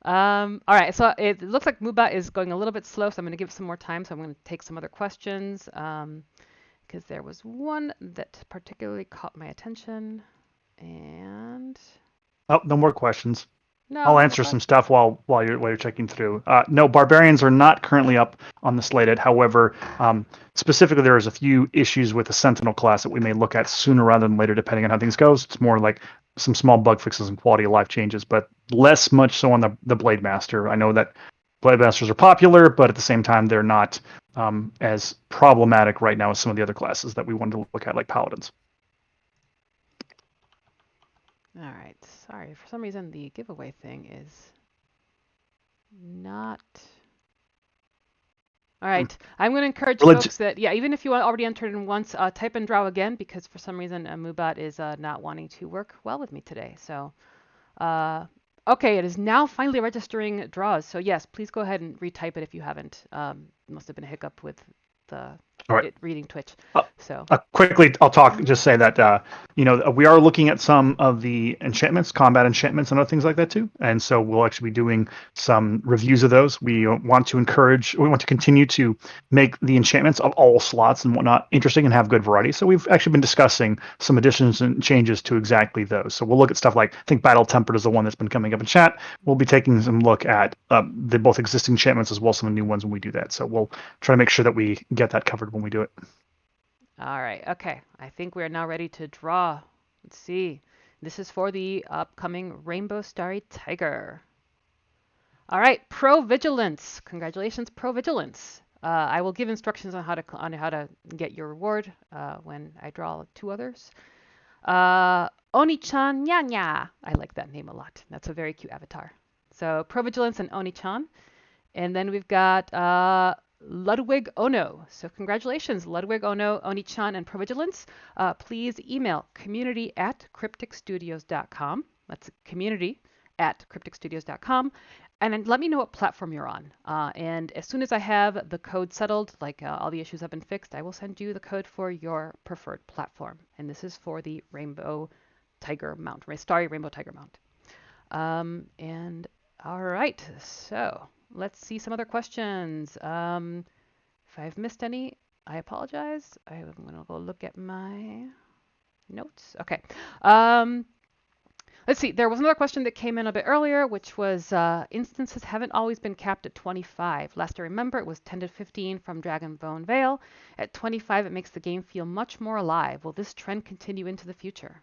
all right. So it looks like Muba is going a little bit slow, so I'm going to give some more time. So I'm going to take some other questions because there was one that particularly caught my attention. And oh, no more questions. no, I'll no more answer some questions. stuff while you're checking through. No, barbarians are not currently up on the slated. However, specifically there is a few issues with the sentinel class that we may look at sooner rather than later, depending on how things goes. It's more like some small bug fixes and quality of life changes, but less much so on the blade master. I know that blade masters are popular, but at the same time they're not as problematic right now as some of the other classes that we wanted to look at, like paladins. All right. Sorry, for some reason the giveaway thing is not. All right. I'm going to encourage folks that, yeah, even if you already entered in once, type in draw again because for some reason Mubat is not wanting to work well with me today. So, okay, it is now finally registering draws. So yes, please go ahead and retype it if you haven't. Must have been a hiccup with the All right. it reading Twitch. Uh, So quickly, I'll talk. Just say that we are looking at some of the enchantments, combat enchantments, and other things like that too. And so we'll actually be doing some reviews of those. We want to continue to make the enchantments of all slots and whatnot interesting and have good variety. So we've actually been discussing some additions and changes to exactly those. So we'll look at stuff like, I think Battle Tempered is the one that's been coming up in chat. We'll be taking some look at the both existing enchantments as well as some of the new ones when we do that. So we'll try to make sure that we get that covered when we do it. all right, okay. I think we are now ready to draw. Let's see. This is for the upcoming Rainbow Starry Tiger. All right, Pro Vigilance. Congratulations, Pro Vigilance. I will give instructions on how to get your reward when I draw two others. Oni-chan Nya. I like that name a lot. That's a very cute avatar. So Pro Vigilance and Oni-chan. And then we've got Ludwig Ono. So congratulations, Ludwig Ono, Oni-chan, and Pro Vigilance. Please email community@crypticstudios.com. That's community@crypticstudios.com. And then let me know what platform you're on. And as soon as I have the code settled, like all the issues have been fixed, I will send you the code for your preferred platform. And this is for the Rainbow Tiger Mount, Starry Rainbow Tiger Mount. And all right, so let's see some other questions. If I've missed any, I apologize. I'm going to go look at my notes. Okay. Let's see. There was another question that came in a bit earlier, which was instances haven't always been capped at 25. Last I remember, it was 10 to 15 from Dragonbone Vale. At 25, it makes the game feel much more alive. Will this trend continue into the future?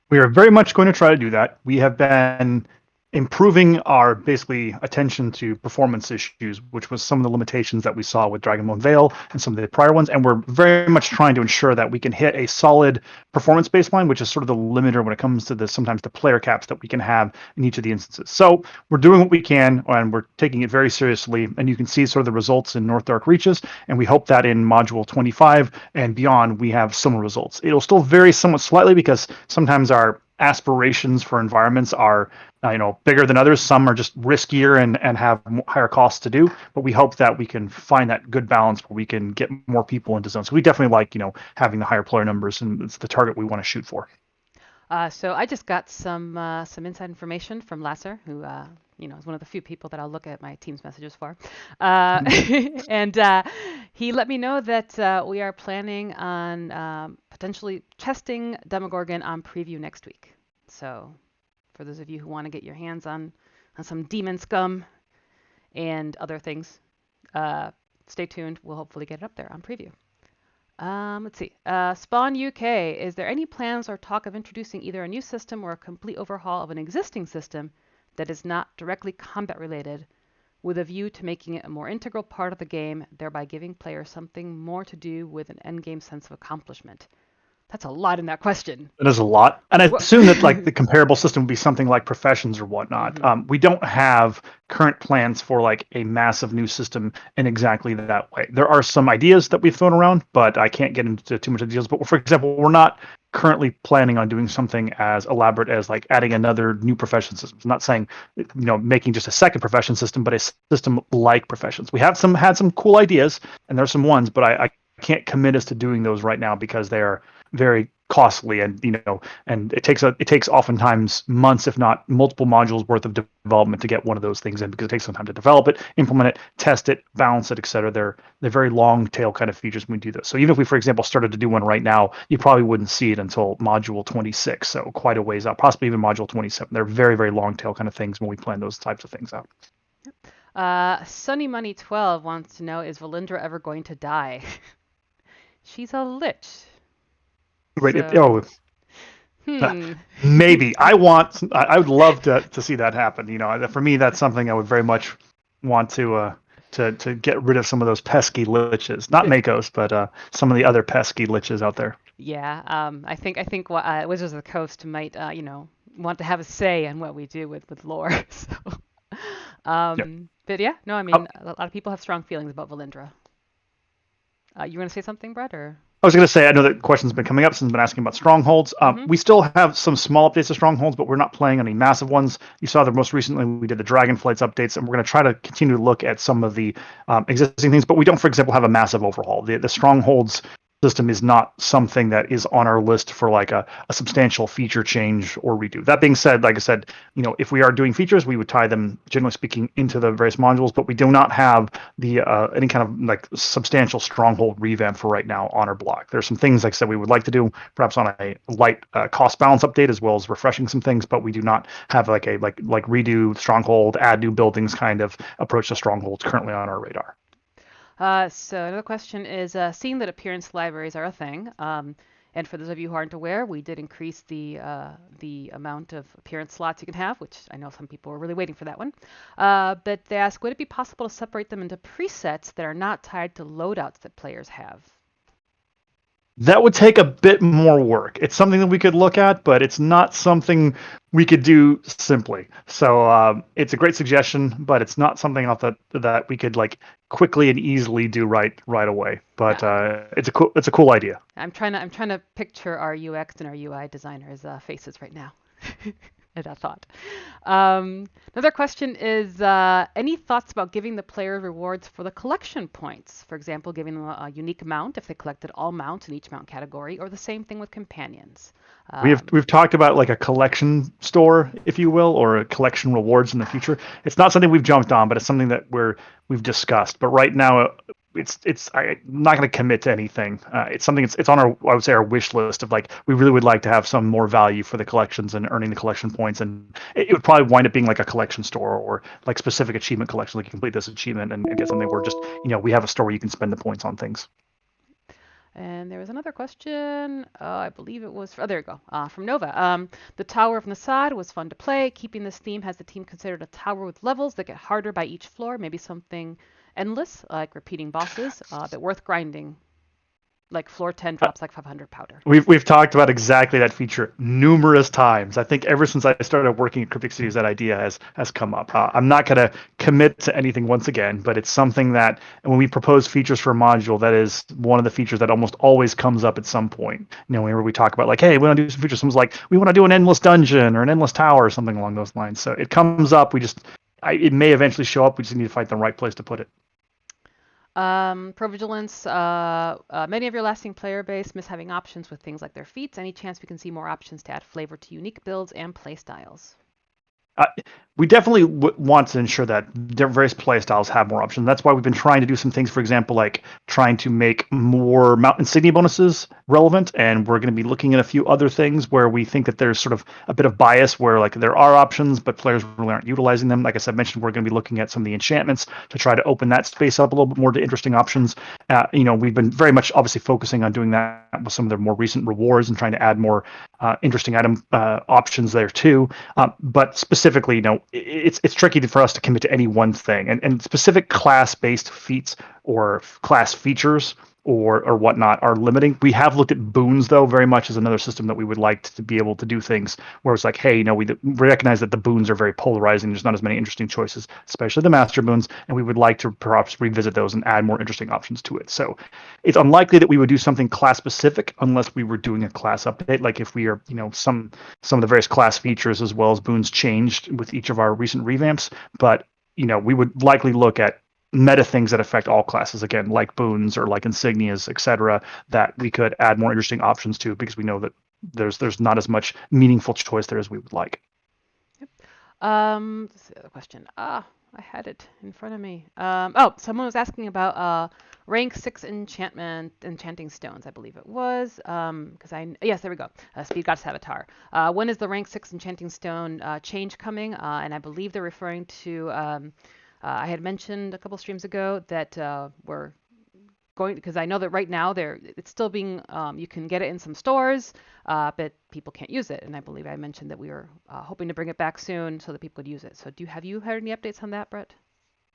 We are very much going to try to do that. We have been improving our basically attention to performance issues, which was some of the limitations that we saw with Dragonbone Vale and some of the prior ones. And we're very much trying to ensure that we can hit a solid performance baseline, which is sort of the limiter when it comes to sometimes the player caps that we can have in each of the instances. So we're doing what we can, and we're taking it very seriously. And you can see sort of the results in North Dark Reaches. And we hope that in Module 25 and beyond, we have similar results. It'll still vary somewhat slightly because sometimes our aspirations for environments are bigger than others. Some are just riskier and have higher costs to do, but we hope that we can find that good balance where we can get more people into zones. So we definitely like having the higher player numbers, and it's the target we want to shoot for. So I just got some inside information from Lasser, who is one of the few people that I'll look at my team's messages for, and he let me know that we are planning on potentially testing Demogorgon on preview next week. So for those of you who want to get your hands on some demon scum and other things, stay tuned. We'll hopefully get it up there on preview. Let's see. Spawn UK. Is there any plans or talk of introducing either a new system or a complete overhaul of an existing system that is not directly combat related, with a view to making it a more integral part of the game, thereby giving players something more to do with an endgame sense of accomplishment? That's a lot in that question. It is a lot. And I What? assume that like the comparable system would be something like Professions or whatnot. Mm-hmm. We don't have current plans for like a massive new system in exactly that way. There are some ideas that we've thrown around, but I can't get into too much details. But for example, we're not currently planning on doing something as elaborate as like adding another new profession system. I'm not saying making just a second profession system, but a system like Professions. We have had some cool ideas, and there's some ones, but I can't commit us to doing those right now because they are very costly, and and it takes oftentimes months, if not multiple modules worth of development to get one of those things in, because it takes some time to develop it, implement it, test it, balance it, etc. They're very long tail kind of features when we do this. So even if we, for example, started to do one right now, you probably wouldn't see it until module 26, so quite a ways out, possibly even module 27. They're very, very long tail kind of things when we plan those types of things out. Sunny Money 12 wants to know, is Valindra ever going to die? She's a lich. Right. So, Maybe. I would love to see that happen. For me, that's something I would very much want to get rid of some of those pesky liches. Not Makos, but some of the other pesky liches out there. Yeah. I think Wizards of the Coast might want to have a say in what we do with lore. So, Yep. but yeah, no, I mean, a lot of people have strong feelings about Valindra. You want to say something, Brett, or? I was going to say, I know that questions have been coming up since I've been asking about strongholds. We still have some small updates to strongholds, but we're not playing any massive ones. You saw that most recently we did the Dragonflights updates, and we're going to try to continue to look at some of the existing things, but we don't, for example, have a massive overhaul. The strongholds system is not something that is on our list for like a substantial feature change or redo. That being said, like I said, if we are doing features, we would tie them, generally speaking, into the various modules, but we do not have the any kind of like substantial stronghold revamp for right now on our block. There's some things, like I said, we would like to do, perhaps on a light cost balance update, as well as refreshing some things, but we do not have like a like redo stronghold, add new buildings kind of approach to strongholds currently on our radar. So another question is, seeing that appearance libraries are a thing, and for those of you who aren't aware, we did increase the amount of appearance slots you can have, which I know some people are really waiting for that one. But they ask, would it be possible to separate them into presets that are not tied to loadouts that players have? That would take a bit more work. It's something that we could look at, but it's not something we could do simply. So it's a great suggestion, but it's not something that we could like quickly and easily do right away. But it's a cool idea. I'm trying to picture our UX and our UI designers' faces right now. At that thought. Another question is, any thoughts about giving the player rewards for the collection points? For example, giving them a unique mount if they collected all mounts in each mount category, or the same thing with companions. We've talked about like a collection store, if you will, or a collection rewards in the future. It's not something we've jumped on, but it's something that we've discussed. But right now, I'm not going to commit to anything. It's something it's on our, I would say, our wish list of like, we really would like to have some more value for the collections and earning the collection points, and it would probably wind up being like a collection store or like specific achievement collection, like you complete this achievement and get something where just we have a store where you can spend the points on things. And there was another question. I believe it was. There you go. From Nova. The Tower of Nasad was fun to play. Keeping this theme, has the team considered a tower with levels that get harder by each floor? Maybe something endless, like repeating bosses, but worth grinding. Like floor 10 drops like 500 powder. We've talked about exactly that feature numerous times. I think ever since I started working at Cryptic Cities, that idea has come up. I'm not going to commit to anything once again, but it's something that when we propose features for a module, that is one of the features that almost always comes up at some point. Whenever we talk about like, hey, we want to do some features, someone's like, we want to do an endless dungeon or an endless tower or something along those lines. So it comes up. It may eventually show up. We just need to find the right place to put it. Provigilance, many of your lasting player base miss having options with things like their feats. Any chance we can see more options to add flavor to unique builds and playstyles? We definitely want to ensure that various playstyles have more options. That's why we've been trying to do some things, for example, like trying to make more mount insignia bonuses relevant, and we're going to be looking at a few other things where we think that there's sort of a bit of bias where like there are options, but players really aren't utilizing them. Like I said, mentioned, we're going to be looking at some of the enchantments to try to open that space up a little bit more to interesting options. We've been very much obviously focusing on doing that with some of the more recent rewards and trying to add more interesting item options there too. But specifically, it's tricky for us to commit to any one thing, and specific class-based feats or class features or whatnot are limiting. We have looked at boons though, very much as another system that we would like to be able to do things where it's like, hey, we recognize that the boons are very polarizing. There's not as many interesting choices, especially the master boons, and we would like to perhaps revisit those and add more interesting options to it. So it's unlikely that we would do something class specific unless we were doing a class update. Like if we are, some of the various class features as well as boons changed with each of our recent revamps, but we would likely look at meta things that affect all classes, again, like boons or like insignias, etc., that we could add more interesting options to, because we know that there's not as much meaningful choice there as we would like. Yep. This is the other question. I had it in front of me. Someone was asking about rank 6 enchanting stones, I believe it was. Yes, there we go. Speed Goddess Avatar. When is the rank 6 enchanting stone change coming? And I believe they're referring to I had mentioned a couple streams ago that we're going, because I know that right now it's still being you can get it in some stores, but people can't use it. And I believe I mentioned that we were hoping to bring it back soon so that people could use it. So have you heard any updates on that, Brett?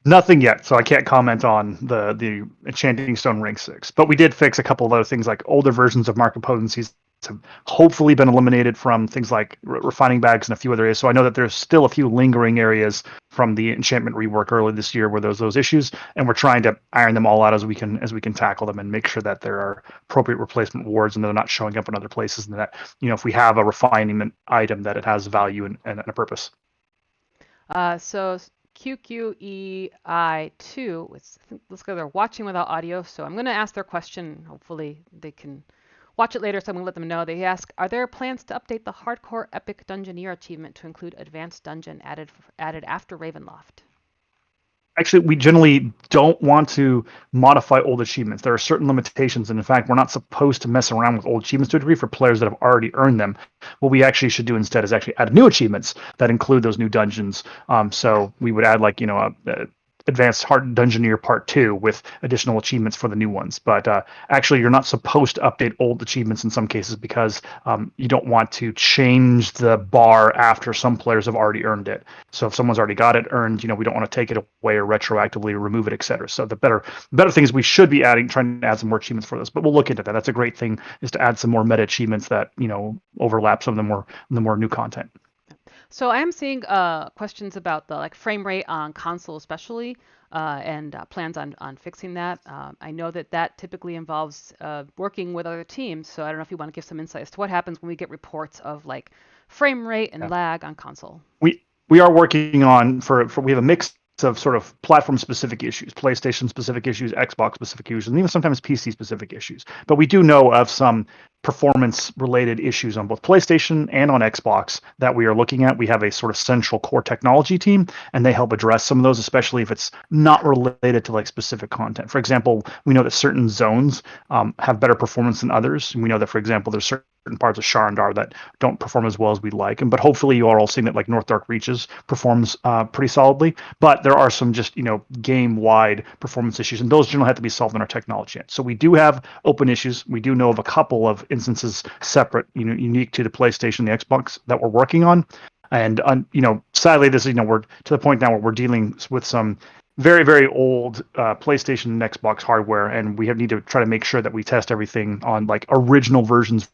Nothing yet, so I can't comment on the Enchanting Stone rank 6. But we did fix a couple of other things, like older versions of Mark of Potencies have hopefully been eliminated from things like refining bags and a few other areas. So I know that there's still a few lingering areas from the enchantment rework early this year where there's those issues, and we're trying to iron them all out as we can tackle them and make sure that there are appropriate replacement rewards and they're not showing up in other places, and that if we have a refinement item, that it has value and a purpose. So QQEI2, let's go. They're watching without audio, so I'm going to ask their question. Hopefully they can watch it later, so I'm going to let them know. They ask, are there plans to update the Hardcore Epic Dungeoneer achievement to include Advanced Dungeon added after Ravenloft? Actually, we generally don't want to modify old achievements. There are certain limitations, and in fact, we're not supposed to mess around with old achievements to a degree for players that have already earned them. What we actually should do instead is actually add new achievements that include those new dungeons. So we would add like Advanced Hard Dungeoneer Part 2 with additional achievements for the new ones. But actually, you're not supposed to update old achievements in some cases because you don't want to change the bar after some players have already earned it. So if someone's already got it earned, we don't want to take it away or retroactively remove it, etc. So the better thing is we should be trying to add some more achievements for this. But we'll look into that. That's a great thing, is to add some more meta achievements that overlap some of the more new content. So I am seeing questions about the frame rate on console especially, and plans on fixing that. I know that typically involves working with other teams, so I don't know if you want to give some insight as to what happens when we get reports of frame rate and lag on console. We are working on we have a mix of sort of platform specific issues, PlayStation specific issues, Xbox specific issues, and even sometimes PC specific issues. But we do know of some performance related issues on both PlayStation and on Xbox that we are looking at. We have a sort of central core technology team, and they help address some of those, especially if it's not related to specific content. For example, we know that certain zones have better performance than others. And we know that, for example, there's certain parts of Sharandar that don't perform as well as we'd like. But hopefully you are all seeing that North Dark Reaches performs pretty solidly. But there are some just game-wide performance issues, and those generally have to be solved in our technology end. So we do have open issues. We do know of a couple of instances separate, unique to the PlayStation, the Xbox, that we're working on. And sadly, this we're to the point now where we're dealing with some very, very old PlayStation and Xbox hardware, and we need to try to make sure that we test everything on original versions.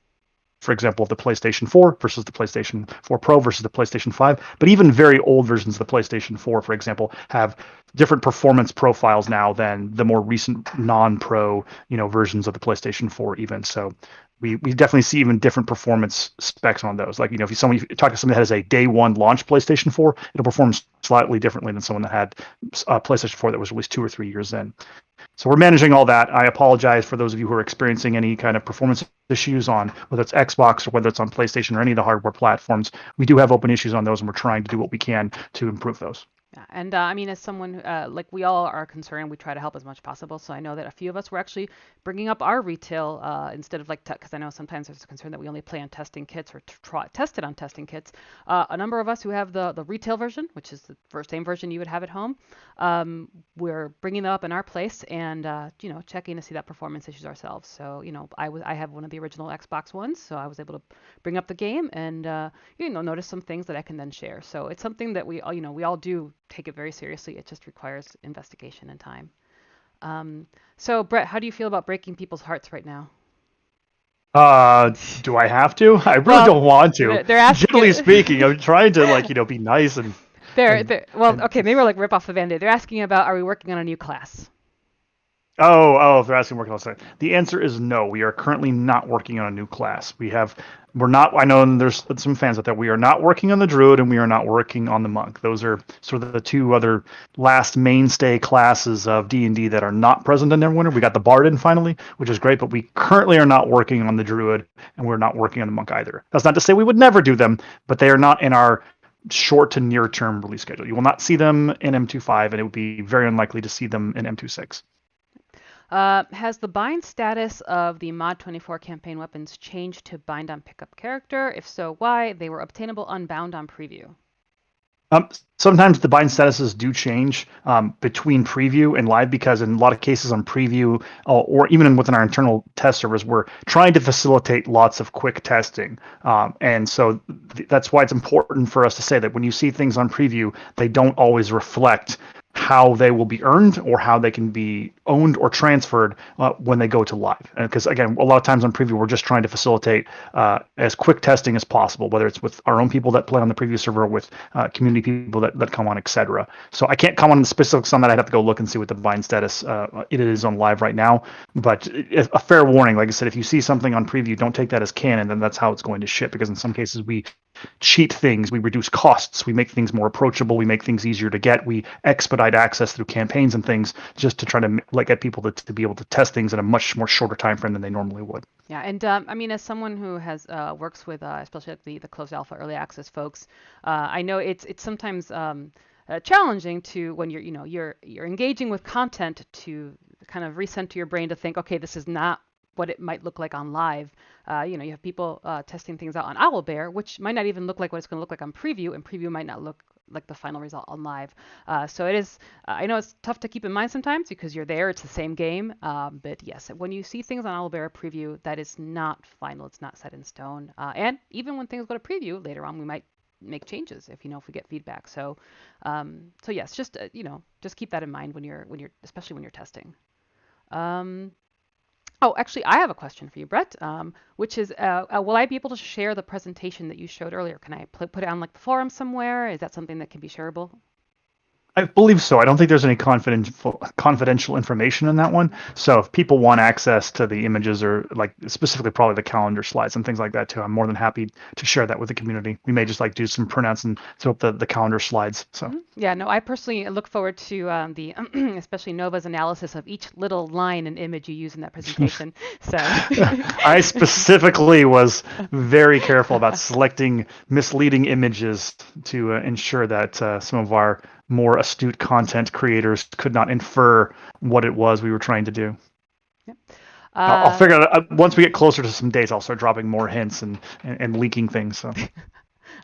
For example, of the PlayStation 4 versus the PlayStation 4 Pro versus the PlayStation 5. But even very old versions of the PlayStation 4, for example, have different performance profiles now than the more recent non-Pro, versions of the PlayStation 4 even. So we definitely see even different performance specs on those. If you talk to someone that has a day one launch PlayStation 4, it'll perform slightly differently than someone that had a PlayStation 4 that was released 2 or 3 years in. So we're managing all that. I apologize for those of you who are experiencing any kind of performance issues on whether it's Xbox or whether it's on PlayStation or any of the hardware platforms. We do have open issues on those, and we're trying to do what we can to improve those. Yeah, and I mean, as someone we all are concerned, we try to help as much as possible. So I know that a few of us were actually bringing up our retail instead of because I know sometimes there's a concern that we only play on testing kits or test it on testing kits. A number of us who have the retail version, which is the same version you would have at home, we're bringing them up in our place and checking to see that performance issues ourselves. So I have one of the original Xbox ones, so I was able to bring up the game and notice some things that I can then share. So it's something that we all do take it very seriously. It just requires investigation and time. So Brett, how do you feel about breaking people's hearts right now? Do I have to? I really don't want to. They're asking. Generally speaking, I'm trying to be nice and. Okay, maybe we'll rip off the Band-Aid. They're asking about, are we working on a new class? Oh, if they're asking working on something. The answer is no. We are currently not working on a new class. We're not, I know there's some fans out there, we are not working on the Druid and we are not working on the Monk. Those are sort of the two other last mainstay classes of D&D that are not present in Neverwinter. We got the Bard in finally, which is great, but we currently are not working on the Druid and we're not working on the Monk either. That's not to say we would never do them, but they are not in our short to near term release schedule. You will not see them in M25, and it would be very unlikely to see them in M26. Has the bind status of the Mod 24 campaign weapons changed to bind on pickup character? If so, why? They were obtainable unbound on preview. Sometimes the bind statuses do change between preview and live, because in a lot of cases on preview or even within our internal test servers, we're trying to facilitate lots of quick testing. And so that's why it's important for us to say that when you see things on preview, they don't always reflect how they will be earned or how they can be owned or transferred when they go to live. Because again, a lot of times on preview, we're just trying to facilitate as quick testing as possible, whether it's with our own people that play on the preview server, or with community people that come on, etc. So I can't comment on the specifics on that. I'd have to go look and see what the bind status it is on live right now. But a fair warning, like I said, if you see something on preview, don't take that as canon, then that's how it's going to ship. Because in some cases, we cheat things, we reduce costs, we make things more approachable, we make things easier to get, we expedite access through campaigns and things just to try to like get people to be able to test things in a much more shorter time frame than they normally would. Yeah, and I mean, as someone who has works with especially like the closed alpha early access folks, I know it's sometimes challenging to when you're engaging with content to kind of recenter your brain to think, okay, this is not what it might look like on live. You have people testing things out on Owlbear, which might not even look like what it's going to look like on preview, and preview might not look like the final result on live. So it is, I know it's tough to keep in mind sometimes because you're there, it's the same game. But yes, when you see things on Owlbear preview, that is not final, it's not set in stone. And even when things go to preview later on, we might make changes if we get feedback. So yes, just just keep that in mind when you're especially when you're testing. Oh, actually, I have a question for you, Brett, which is, will I be able to share the presentation that you showed earlier? Can I put it on like the forum somewhere? Is that something that can be shareable? I believe so. I don't think there's any confidential information in that one. So if people want access to the images or like specifically probably the calendar slides and things like that too, I'm more than happy to share that with the community. We may just like do some printouts and throw up the calendar slides. So Yeah, no, I personally look forward to the especially Nova's analysis of each little line and image you use in that presentation. So I specifically was very careful about selecting misleading images to ensure that some of our more astute content creators could not infer what it was we were trying to do. Yep. I'll figure it out. Once we get closer to some dates, I'll start dropping more hints and leaking things. So.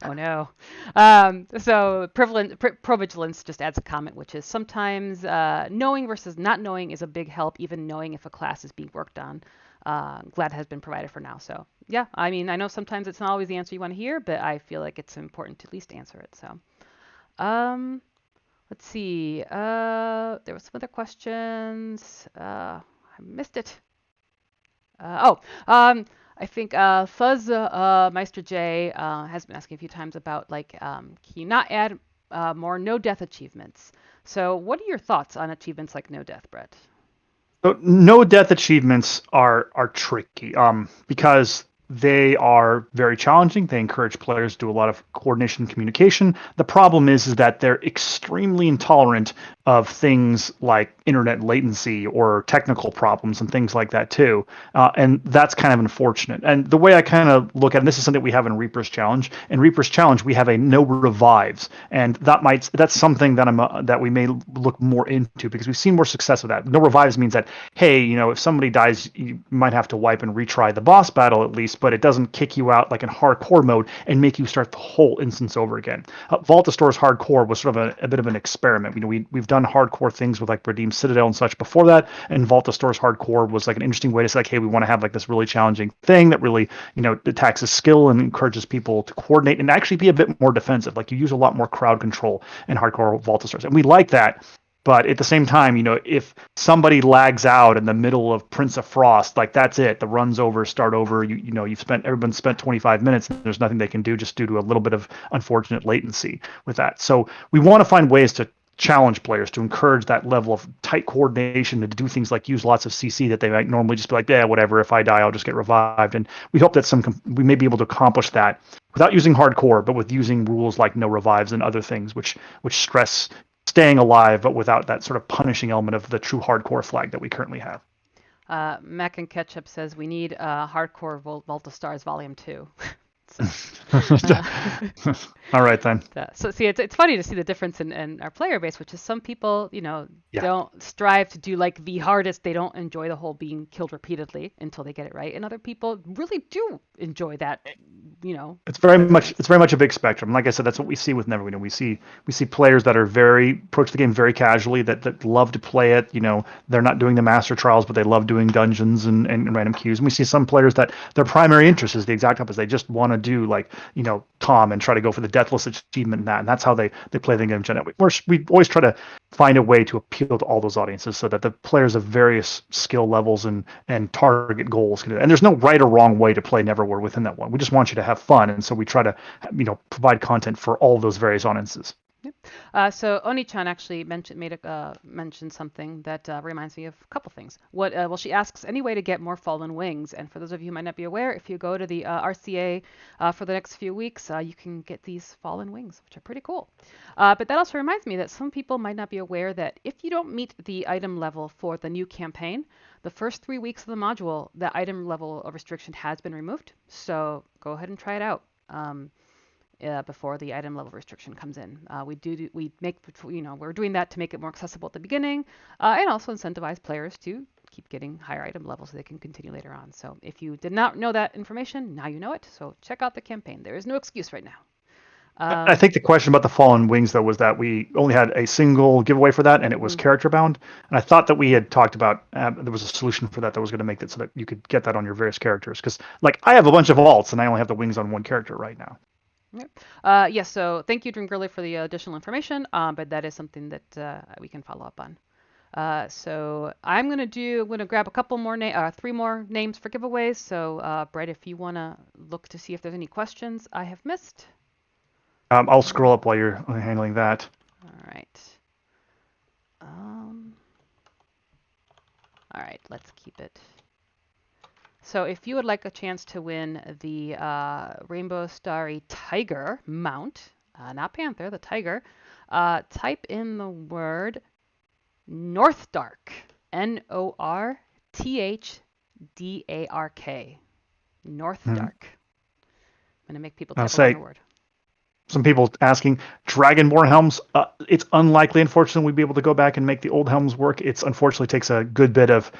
Oh no. So Provigilance just adds a comment, which is sometimes knowing versus not knowing is a big help, even knowing if a class is being worked on. Glad has been provided for now. So yeah, I mean, I know sometimes it's not always the answer you want to hear, but I feel like it's important to at least answer it. So let's see. There were some other questions. I missed it. I think Fuzz Meister J has been asking a few times about can you not add more no death achievements? So what are your thoughts on achievements like no death, Brett? So no death achievements are tricky because they are very challenging. They encourage players to do a lot of coordination and communication. The problem is that they're extremely intolerant of things like internet latency or technical problems and things like that too. And that's kind of unfortunate. And the way I kind of look at it, and this is something we have in Reaper's Challenge. In Reaper's Challenge, we have a no revives, and that's something that that we may look more into because we've seen more success with that. No revives means that, hey, if somebody dies, you might have to wipe and retry the boss battle at least, but it doesn't kick you out like in hardcore mode and make you start the whole instance over again. Vault of Stores hardcore was sort of a bit of an experiment. We've done hardcore things with like Redeem Citadel and such before that, and Vault of Stores hardcore was like an interesting way to say like, hey, we want to have like this really challenging thing that really taxes skill and encourages people to coordinate and actually be a bit more defensive. Like you use a lot more crowd control in hardcore Vault of Stores, and we like that. But at the same time, if somebody lags out in the middle of Prince of Frost, like that's it. The run's over, start over. Everyone's spent 25 minutes and there's nothing they can do just due to a little bit of unfortunate latency with that. So we want to find ways to challenge players to encourage that level of tight coordination and to do things like use lots of CC that they might normally just be like, yeah, whatever. If I die, I'll just get revived. And we hope that we may be able to accomplish that without using hardcore, but with using rules like no revives and other things, which stress staying alive, but without that sort of punishing element of the true hardcore flag that we currently have. Mac and Ketchup says we need hardcore Vault of Stars Volume 2. All right then. So see, it's funny to see the difference in our player base, which is some people, don't strive to do like the hardest. They don't enjoy the whole being killed repeatedly until they get it right, and other people really do enjoy that It's very much a big spectrum. Like I said, that's what we see with Neverwinter. We see players that are approach the game very casually, that love to play it. They're not doing the master trials, but they love doing dungeons and random queues. And we see some players that their primary interest is the exact opposite. They just want to do Tom and try to go for the deathless achievement and that's how they play the game. We always try to find a way to appeal to all those audiences so that the players of various skill levels and target goals can do it. And there's no right or wrong way to play Neverwinter within that one. We just want you to have fun, and so we try to provide content for all those various audiences. Yep. So Oni-chan actually mentioned something that reminds me of a couple things. Well, she asks any way to get more fallen wings, and for those of you who might not be aware, if you go to the RCA for the next few weeks, you can get these fallen wings, which are pretty cool. But that also reminds me that some people might not be aware that if you don't meet the item level for the new campaign, the first 3 weeks of the module, the item level of restriction has been removed. So go ahead and try it out. Before the item level restriction comes in. We're doing that to make it more accessible at the beginning and also incentivize players to keep getting higher item levels so they can continue later on. So if you did not know that information, now you know it. So check out the campaign. There is no excuse right now. I think the question about the fallen wings, though, was that we only had a single giveaway for that, and it was character bound. And I thought that we had talked about there was a solution for that was going to make it so that you could get that on your various characters. Because, I have a bunch of alts, and I only have the wings on one character right now. Yep. Yes, so thank you, Drinkgirly, for the additional information, but that is something that we can follow up on. So I'm going to grab a couple more 3 more names for giveaways. So Brett, if you want to look to see if there's any questions I have missed. I'll scroll up while you're handling that. All right. All right, let's keep it. So if you would like a chance to win the Rainbow Starry Tiger mount, not Panther, the Tiger, type in the word Northdark, Northdark, Northdark. I'm going to make people type a longer word. Some people asking, Dragonborn helms, it's unlikely, unfortunately, we'd be able to go back and make the old helms work. It's unfortunately takes a good bit of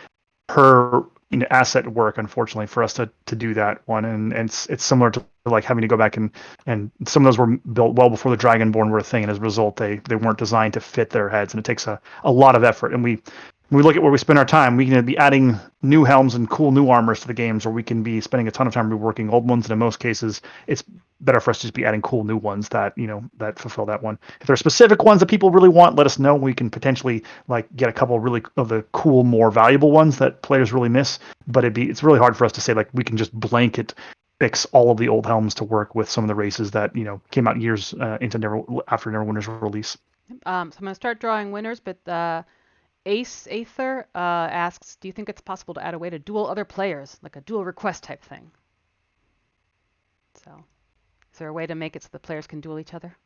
per asset work, unfortunately, for us to do that one. And it's similar to having to go back and some of those were built well before the Dragonborn were a thing. And as a result, they weren't designed to fit their heads. And it takes a lot of effort. And when we look at where we spend our time, we can be adding new helms and cool new armors to the games, or we can be spending a ton of time reworking old ones. And in most cases, it's better for us to just be adding cool new ones that that fulfill that one. If there are specific ones that people really want, let us know. We can potentially get a couple really of the cool, more valuable ones that players really miss. But it's really hard for us to say we can just blanket fix all of the old helms to work with some of the races that came out years after Neverwinter's release. So I'm going to start drawing winners, but Ace Aether asks, do you think it's possible to add a way to duel other players, like a duel request type thing? So, is there a way to make it so the players can duel each other?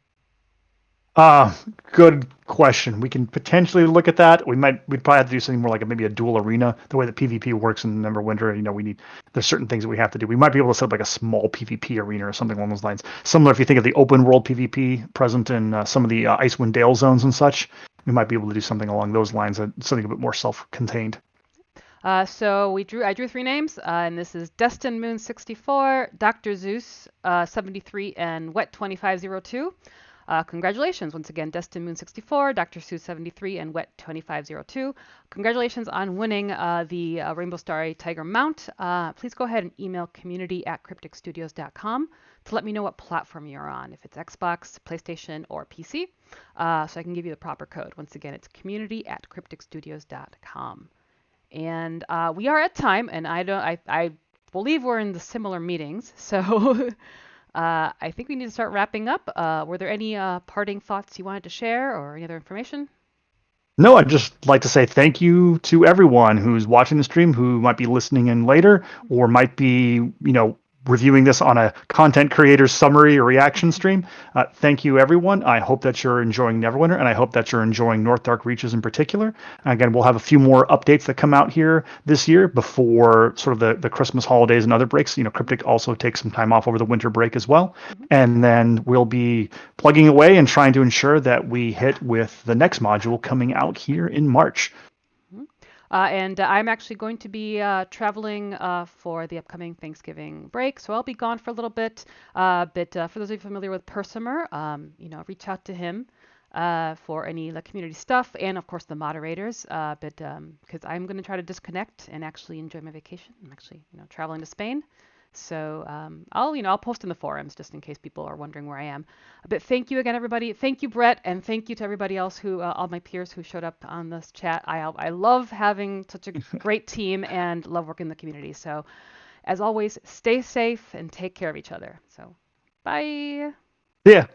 Good question. We can potentially look at that. We'd probably have to do something more like maybe a dual arena, the way that PvP works in Neverwinter. There's certain things that we have to do. We might be able to set up a small PvP arena or something along those lines. Similar if you think of the open world PvP present in some of the Icewind Dale zones and such. We might be able to do something along those lines, something a bit more self-contained. So I drew 3 names, and this is Destin Moon 64, Dr. Zeus 73, and Wet 2502. Congratulations once again, Destin Moon 64, Dr. Zeus 73, and Wet 2502. Congratulations on winning the Rainbow Starry Tiger mount. Please go ahead and email community@crypticstudios.com to let me know what platform you're on, if it's Xbox, PlayStation, or PC, so I can give you the proper code. Once again, it's community@crypticstudios.com. And we are at time, and I believe we're in the similar meetings, so I think we need to start wrapping up. Were there any parting thoughts you wanted to share or any other information? No, I'd just like to say thank you to everyone who's watching the stream, who might be listening in later, or might be, reviewing this on a content creator's summary or reaction stream. Thank you, everyone. I hope that you're enjoying Neverwinter, and I hope that you're enjoying Northdark Reaches in particular. Again, we'll have a few more updates that come out here this year before sort of the Christmas holidays and other breaks. Cryptic also takes some time off over the winter break as well. Mm-hmm. And then we'll be plugging away and trying to ensure that we hit with the next module coming out here in March. And I'm actually going to be traveling for the upcoming Thanksgiving break, so I'll be gone for a little bit. But for those of you familiar with Persimer, reach out to him for any community stuff, and of course the moderators. But because I'm going to try to disconnect and actually enjoy my vacation. I'm actually traveling to Spain. So I'll post in the forums just in case people are wondering where I am. But thank you again, everybody. Thank you, Brett, and thank you to everybody else all my peers who showed up on this chat. I love having such a great team and love working in the community. So as always, stay safe and take care of each other. So bye. Yeah.